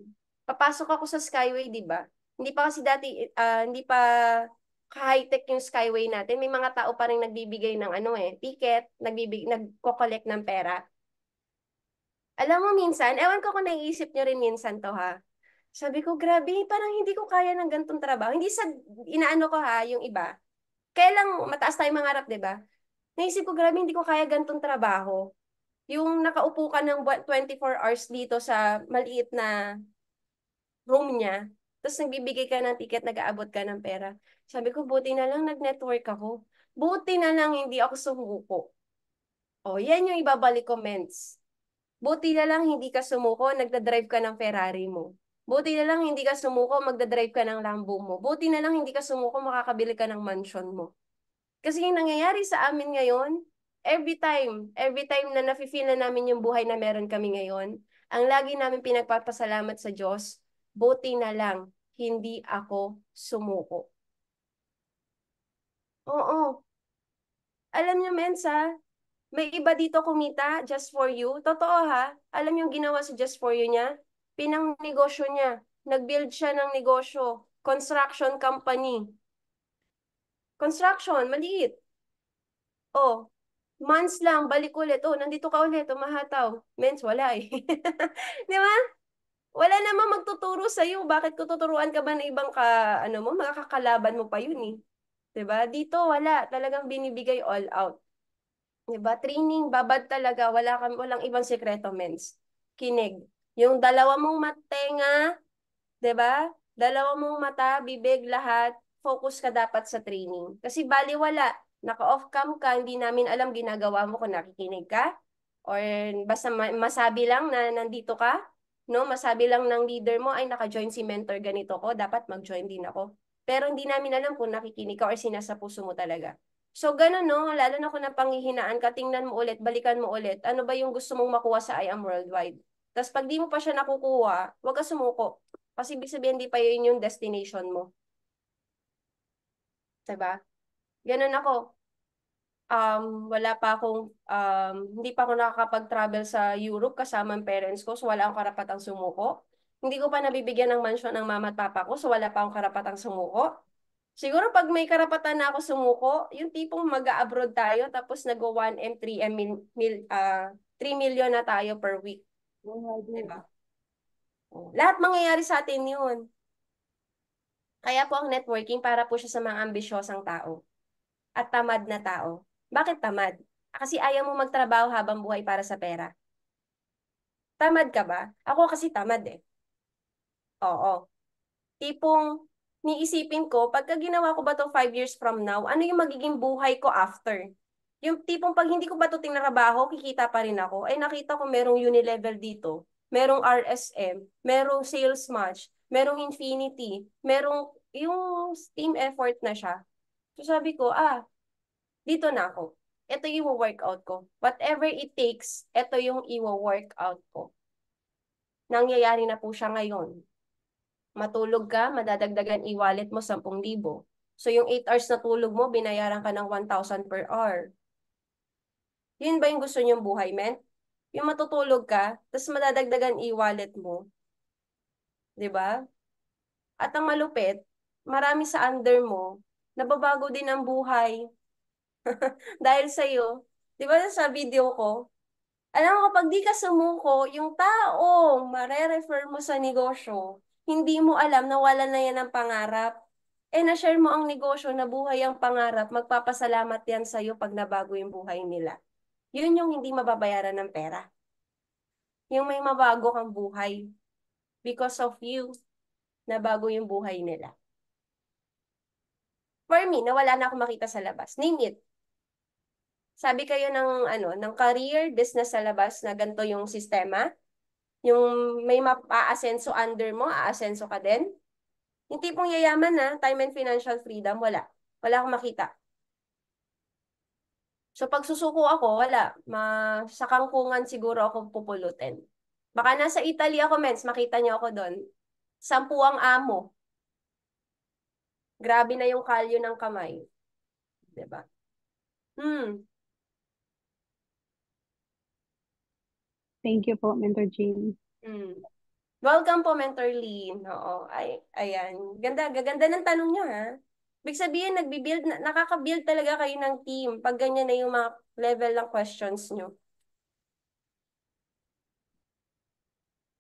S1: Papasok ako sa Skyway, di ba? Hindi pa kasi dati, hindi pa high-tech yung Skyway natin. May mga tao pa rin nagbibigay ng ticket, nagko-collect ng pera. Alam mo minsan, ewan ko kung naiisip nyo rin minsan to ha. Sabi ko, grabe, parang hindi ko kaya ng gantong trabaho. Hindi sa, inaano ko yung iba. Kaya lang, mataas tayong mangarap, di ba? Naisip ko, grabe, hindi ko kaya gantong trabaho. Yung nakaupo ka ng 24 hours dito sa maliit na room niya, tapos nagbibigay ka ng ticket, nag-aabot ka ng pera. Sabi ko, buti na lang nag-network ako. Buti na lang hindi ako sumuko. O, yan yung ibabalik comments. Buti na lang hindi ka sumuko, nagdadrive ka ng Ferrari mo. Buti na lang hindi ka sumuko, magdadrive ka ng Lambo mo. Buti na lang hindi ka sumuko, makakabili ka ng mansion mo. Kasi yung nangyayari sa amin ngayon, every time na nafe-feel na namin yung buhay na meron kami ngayon, ang lagi namin pinagpapasalamat sa Diyos, buti na lang, hindi ako sumuko. Oo. Alam niyo, Mensa, may iba dito kumita just for you. Totoo ha. Alam niyo yung ginawa sa just for you niya? Pinang negosyo niya. Nag-build siya ng negosyo. Construction company. Construction, maliit. Oh, months lang, balik ulit. Oh, nandito ka ulit, umahataw. Mens, wala eh. Di ba? Wala namang magtuturo sa'yo. Bakit ko tuturuan ka ba ng ibang makakalaban mo pa yun eh. Di ba? Dito, wala. Talagang binibigay all out. Di ba? Training, babad talaga. Walang ibang sekreto, Mens. Kinig. Yung dalawa mong matenga, di ba? Dalawa mong mata, bibig, lahat, focus ka dapat sa training. Kasi baliwala, naka-off cam ka, hindi namin alam ginagawa mo kung nakikinig ka, or basta masabi lang na nandito ka, no? Masabi lang ng leader mo, ay naka-join si mentor ganito ko, dapat mag-join din ako. Pero hindi namin alam kung nakikinig ka or sinasa puso mo talaga. So, ganun, no? Lalo na kung napanghihinaan ka, tingnan mo ulit, balikan mo ulit, ano ba yung gusto mong makuha sa I Am Worldwide? Tapos pag di mo pa siya nakukuha, huwag ka sumuko. Kasi ibig sabihin, di pa yun yung destination mo. Diba? Ganun ako. Hindi pa ako nakakapag-travel sa Europe kasama ang parents ko, so wala akong karapatang sumuko. Hindi ko pa nabibigyan ng mansyon ng mama at papa ko, so wala pa akong karapatang sumuko. Siguro pag may karapatan na ako sumuko, yung tipong mag-abroad tayo, tapos nag-1M, 3 million na tayo per week. Diba? Lahat mangyayari sa atin yun. Kaya po ang networking para po siya sa mga ambisyosang tao at tamad na tao. Bakit tamad? Kasi ayaw mo magtrabaho habang buhay para sa pera. Tamad ka ba? Ako kasi tamad eh. Oo. Tipong niisipin ko, pagka ginawa ko ba to 5 years from now, ano yung magiging buhay ko after? Yung tipong pag hindi ko ba to tinrabaho, kikita pa rin ako. Ay nakita ko merong Unilevel dito, merong RSM, merong Sales Match, merong Infinity, merong yung team effort na siya. So sabi ko, dito na ako. Ito yung workout ko. Whatever it takes, ito yung i-workout ko. Nangyayari na po siya ngayon. Matulog ka, madadagdagan e-wallet mo 10,000. So yung 8 hours na tulog mo, binayaran ka ng 1,000 per hour. Yun ba yung gusto niyong buhay, men? Yung matutulog ka, tapos madadagdagan e-wallet mo. 'Di ba? At ang malupit, marami sa under mo, nababago din ang buhay dahil sa'yo. 'Di ba sa video ko, alam mo kapag di ka sumuko, yung taong mare-refer mo sa negosyo, hindi mo alam na wala na yan ang pangarap. Na-share mo ang negosyo na buhay ang pangarap, magpapasalamat yan sa'yo pag nabago yung buhay nila. Yun yung hindi mababayaran ng pera. Yung may mabago kang buhay because of you, nabago yung buhay nila. For me, nawala na akong makita sa labas. Name it. Sabi kayo ng career, business sa labas na ganito yung sistema. Yung may mapa-asenso under mo, aasenso ka din. Yung tipong yayaman na, time and financial freedom, wala. Wala akong makita. So pag susuko ako, wala. Sa kangkungan siguro ako pupulutin. Baka nasa Italy ako, mens, makita niyo ako doon. 10 ang amo. Grabe na yung kalyo ng kamay. Diba?
S6: Thank you po, Mentor Jean.
S1: Welcome po, Mentor Lynn. Oo, ayan. Gaganda ng tanong nyo, ha? Ibig sabihin, nakaka-build talaga kayo ng team pag ganyan na yung mga level ng questions nyo.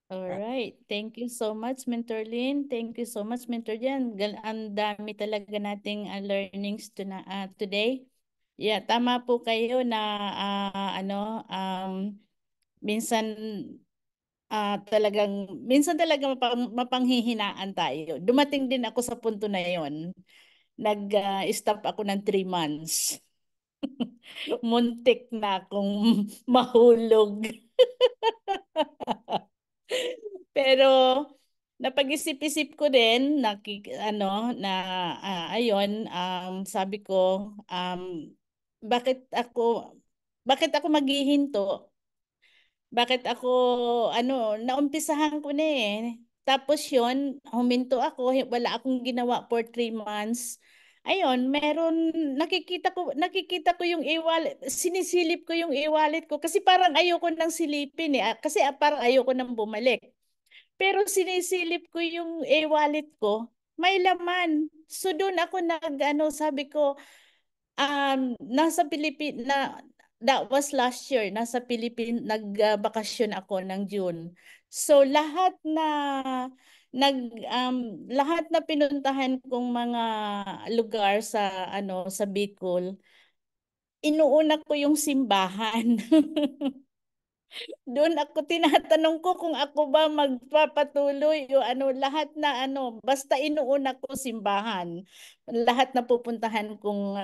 S2: Alright. Thank you so much, Mentor Lynn. Thank you so much, Mentor Jan. Ang dami talaga nating learnings today. Yeah, tama po kayo na minsan minsan talaga mapanghihinaan tayo. Dumating din ako sa punto na 'yon. Nag-stop ako ng 3 months. Muntik na akong mahulog. Pero napag-isip-isip ko din ayun, sabi ko bakit ako maghihinto? Bakit ako naumpisahan ko na eh. Tapos yun, huminto ako, wala akong ginawa for 3 months. Ayun, nakikita ko yung e-wallet, sinisilip ko yung e-wallet ko kasi parang ayoko nang silipin eh, kasi parang ayoko nang bumalik. Pero sinisilip ko yung e-wallet ko, may laman. So doon ako sabi ko, nasa that was last year, nasa Philippines, nagbakasyon ako ng June. So lahat na pinuntahan kong mga lugar sa Bicol, inuuna ko yung simbahan. Doon ako tinatanong ko kung ako ba magpapatuloy o lahat na basta inuuna ko simbahan. Lahat na pupuntahan kong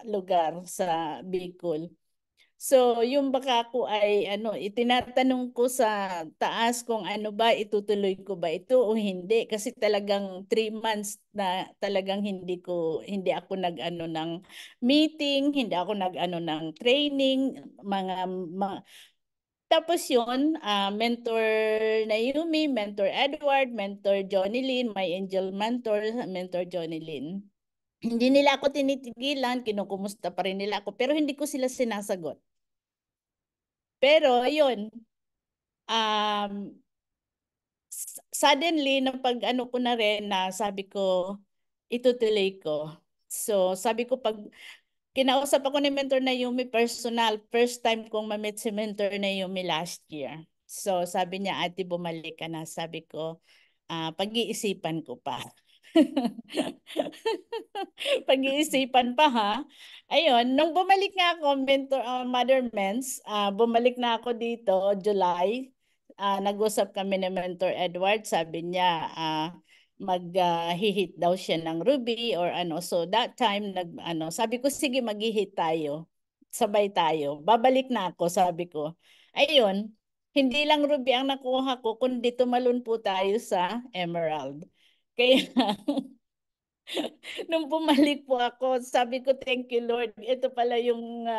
S2: lugar sa Bicol. So, yung baka ako ay itinatanong ko sa taas kung ano ba, itutuloy ko ba ito o hindi. Kasi talagang 3 months na talagang hindi ako nag-ano ng meeting, hindi ako nag-ano ng training, tapos yun, Mentor Naomi, Mentor Edward, Mentor Johnny Lynn, my angel Mentor Johnny Lynn. Hindi nila ako tinitigilan, kinukumusta pa rin nila ako, pero hindi ko sila sinasagot. Pero yun, suddenly, napag ko na rin na sabi ko, itutuloy ko. So sabi ko kinausap ako ni Mentor Naomi personal. First time kong ma-meet si Mentor Naomi last year. So sabi niya, ate, bumalik ka na. Sabi ko, pag-iisipan ko pa. Pag-iisipan pa ha. Ayun, nung bumalik nga ako, Mother Mens, bumalik na ako dito, July. Nag-usap kami ni Mentor Edward. Sabi niya, mag-hihit daw siya ng Ruby or ano. So that time sabi ko sige mag-hihit tayo. Sabay tayo. Babalik na ako, sabi ko. Ayun, hindi lang Ruby ang nakuha ko kundi tumalon po tayo sa Emerald. Kaya nung bumalik po ako, sabi ko thank you Lord. Ito pala yung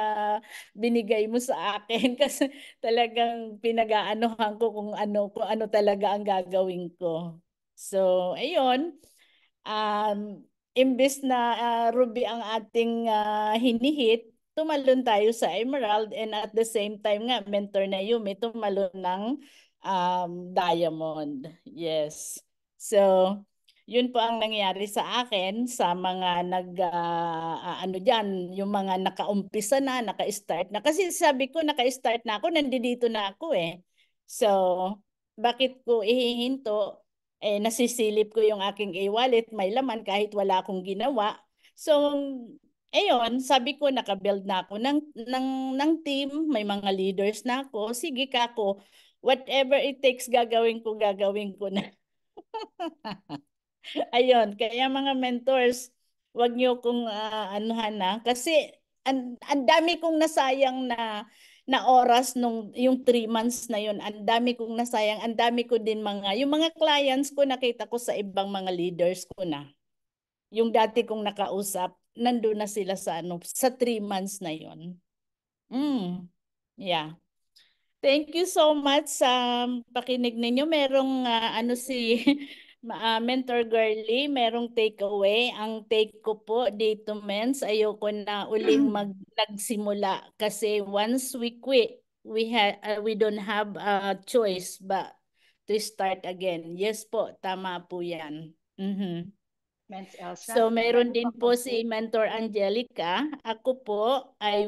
S2: binigay mo sa akin kasi talagang pinag-aanohan ko kung ano talaga ang gagawin ko. So, ayun. imbes na Ruby ang ating hinihit, tumalon tayo sa Emerald, and at the same time nga, mentor na Yumi, tumalon ng Diamond. Yes. So, yun po ang nangyari sa akin sa mga ano diyan, yung mga nakaumpisa na, naka-start na. Kasi sabi ko, naka-start na ako, nandito na ako eh. So, bakit ko ihihinto? Nasisilip ko yung aking e-wallet, may laman kahit wala akong ginawa. So, ayun, sabi ko, nakabuild na ako ng team, may mga leaders na ako. Sige kako, whatever it takes, gagawin ko na. Ayun, kaya mga mentors, wag niyo kong anuhan na kasi ang dami kong nasayang na oras nung yung 3 months na yun. Ang dami kong nasayang, ang dami ko din yung mga clients ko nakita ko sa ibang mga leaders ko na. Yung dati kong nakausap, nandun na sila sa 3 months na yun. Yeah. Thank you so much sa pakinig ninyo. Merong si Mentor Girly, merong takeaway. Ang take ko po dito, mens, ayoko na uling nagsimula kasi once we quit, we don't have a choice but to start again. Yes po, tama po 'yan.
S6: Mens Elsa,
S2: So meron
S6: pwede
S2: din
S6: pa
S2: po
S6: mag-take?
S2: si Mentor Angelica. Ako po ay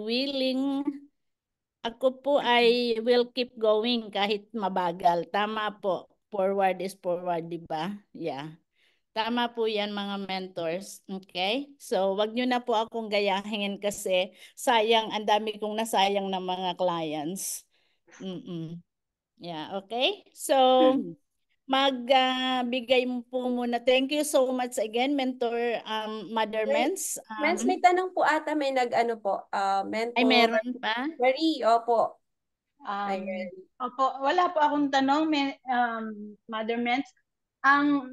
S2: will keep going kahit mabagal. Tama po. Forward is forward, di ba? Yeah. Tama po yan mga mentors. Okay? So, wag nyo na po akong gayahin kasi sayang, ang dami kong nasayang na mga clients. Yeah, okay? So, magbigay mo po muna. Thank you so much again, Mentor Mother Mens.
S1: Mens, may tanong po ata, may nag-ano po,
S2: Ay,
S1: mentor
S2: meron pa?
S1: Marie, opo. Ayan.
S3: Opo, wala po akong tanong, Mother Mens.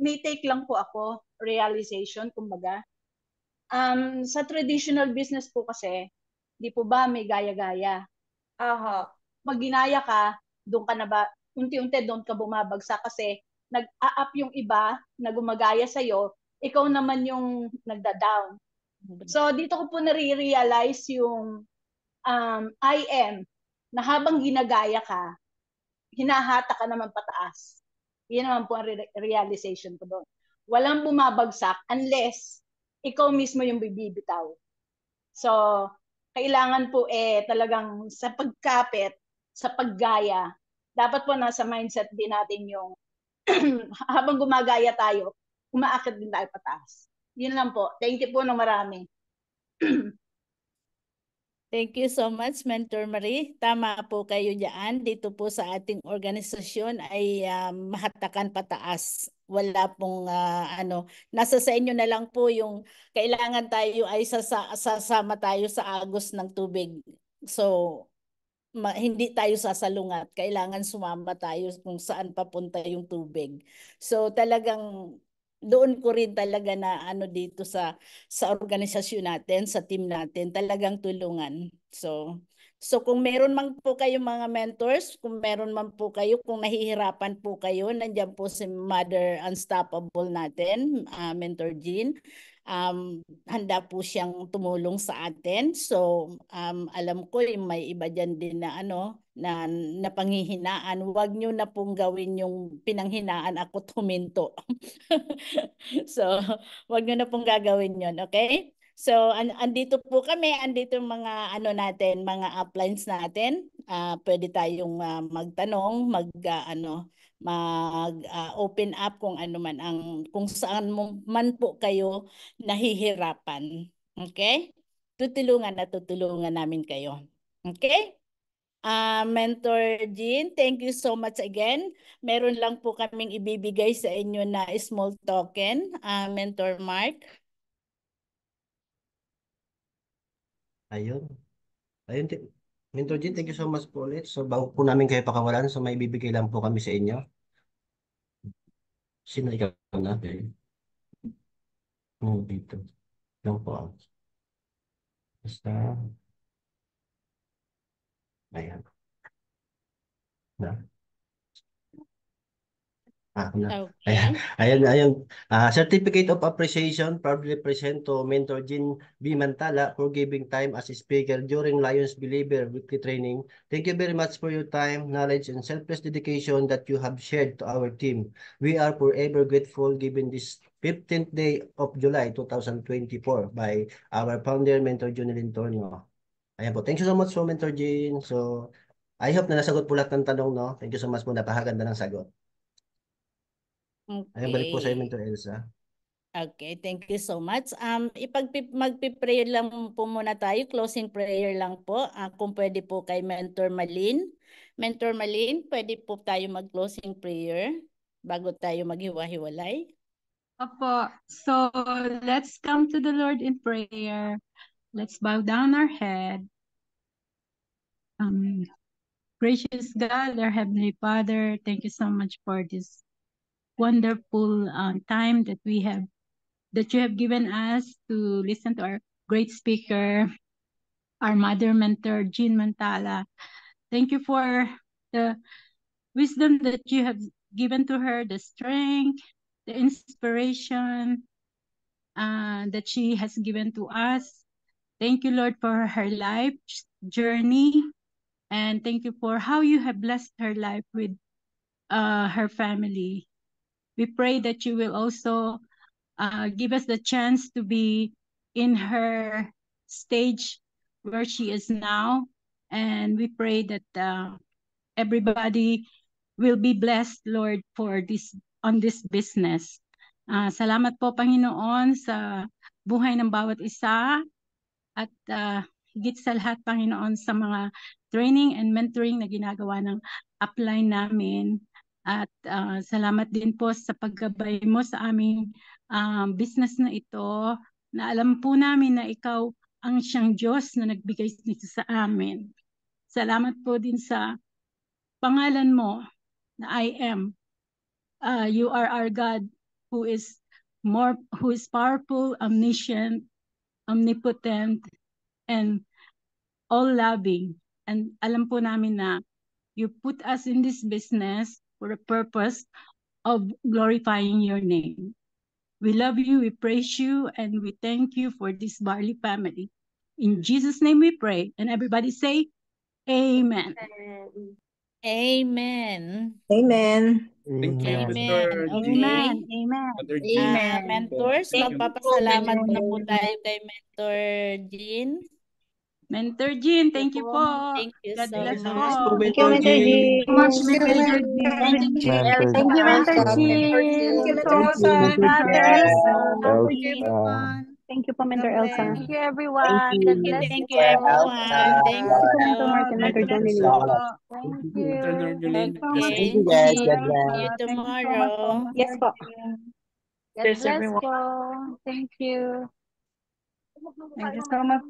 S3: May take lang po ako, realization, kumbaga. Sa traditional business po kasi, di po ba may gaya-gaya?
S1: Aha.
S3: Pag ginaya ka, doon ka na ba, unti-unti doon ka bumabagsak kasi nag-a-up yung iba na gumagaya sa'yo, ikaw naman yung nagda-down. So, dito ko po nare-realize yung I am na habang ginagaya ka, hinahata ka naman pataas. Yan naman po ang realization ko doon. Walang bumabagsak unless ikaw mismo yung bibitaw. So, kailangan po talagang sa pagkapit, sa paggaya, dapat po nasa mindset din natin yung habang gumagaya tayo, umaakit din tayo pataas. Yun lang po. Thank you po ng marami.
S2: Thank you so much, Mentor Marie. Tama po kayo diyan. Dito po sa ating organisasyon ay mahatakan pataas. Wala pong nasa sa inyo na lang po yung kailangan tayo ay sasama tayo sa agos ng tubig. So, hindi tayo sasalungat. Kailangan sumama tayo kung saan papunta yung tubig. So, talagang doon ko rin talaga na dito sa organisasyon natin, sa team natin, talagang tulungan. So kung meron man po kayo mga mentors, kung meron man po kayo, kung nahihirapan po kayo, nandiyan po si Mother Unstoppable natin, Mentor Jean. Handa po siyang tumulong sa atin. So alam ko may iba dyan din na na panghihinaan. Huwag nyo na pong gawin yung pinanghinaan ako tuminto. So, wag nyo na pong gagawin yon, okay? So, andito po kami, andito yung mga natin, mga uplines natin. Pwede tayong magtanong, open up kung ano man kung saan man po kayo nahihirapan. Okay? Tutulungan namin kayo. Okay? Mentor Jean, thank you so much again. Meron lang po kaming ibibigay sa inyo na small token, Mentor Mark.
S4: Ayun. Ayun, Mentor Jean, thank you so much po ulit. So, bago po namin kayo pakawalan, so may bibigay lang po kami sa inyo. Sino ikaw na? Dito. Lang po. Basta. Ayan. Na. Ayan,
S2: Okay.
S4: ayan. Certificate of Appreciation proudly present to Mentor Jean B. Mantala for giving time as a speaker during Lions Believer Weekly Training. Thank you very much for your time, knowledge, and selfless dedication that you have shared to our team. We are forever grateful given this 15th day of July 2024 by our founder, Mentor Junelin Torno. Ayan po. Thank you so much po, Mentor Jean. So, I hope na nasagot po lahat ng tanong, no? Thank you so much po. Napakaganda ng sagot. Ayan, balik po sa iyo,
S2: Okay.
S4: Mentor Elsa.
S2: Okay, thank you so much. Magpi-pray lang po muna tayo, closing prayer lang po. Kung pwede po kay Mentor Malin. Mentor Malin, pwede po tayo mag-closing prayer bago tayo maghiwa-hiwalay.
S7: Opo. So let's come to the Lord in prayer. Let's bow down our head. Gracious God, our Heavenly Father, thank you so much for this wonderful time that you have given us to listen to our great speaker, our mother mentor, Jean Mantala. Thank you for the wisdom that you have given to her, the strength, the inspiration that she has given to us. Thank you, Lord, for her life journey. And thank you for how you have blessed her life with her family. We pray that you will also give us the chance to be in her stage where she is now. And we pray that everybody will be blessed, Lord, for on this business. Salamat po, Panginoon, sa buhay ng bawat isa at higit sa lahat, Panginoon, sa mga training and mentoring na ginagawa ng upline namin. At salamat din po sa paggabay mo sa aming business na ito, na alam po namin na ikaw ang siyang Diyos na nagbigay nito sa amin. Salamat po din sa pangalan mo na I am. You are our God who is powerful, omniscient, omnipotent, and all-loving. And alam po namin na you put us in this business for a purpose of glorifying your name. We love you, we praise you, and we thank you for this Barley family. In Jesus' name we pray. And everybody say, Amen.
S2: Amen.
S8: Amen.
S5: Thank you,
S2: Amen.
S5: Mr.
S2: Okay.
S7: Amen. Amen.
S5: Mother Jean.
S3: Amen.
S2: Mentors,
S3: Thank you po,
S2: magpapasalamat na po
S3: Mentor.
S2: tayo kay Mentor Jean.
S7: Mentor Jean, thank you po.
S2: Thank you
S7: God
S2: so
S7: bless
S2: much.
S7: po.
S8: Thank you, Mentor Jean.
S3: Much,
S8: Thank you,
S3: Mentor
S8: Mentor
S3: Jean.
S9: Mentor
S3: Elsa.
S7: Thank you, Mentor
S9: Elsa.
S7: Jean.
S8: Thank you, Mentor
S3: Thank you,
S8: Elsa.
S3: Mother Elsa.
S9: Elsa.
S3: Everyone.
S6: Thank you po, Mentor Elsa.
S3: Thank you, everyone. God bless
S2: Thank
S3: you
S2: you,
S3: po.
S2: everyone. Thank
S6: Thank you po, Mentor
S2: you.
S6: Mark and Mentor
S3: God bless
S6: Jonelyn.
S3: you po. Thank you.
S5: Mr. Norjolin.
S2: Okay. See you tomorrow.
S6: Yes po.
S3: God bless po. Thank you.
S7: Thank you so much.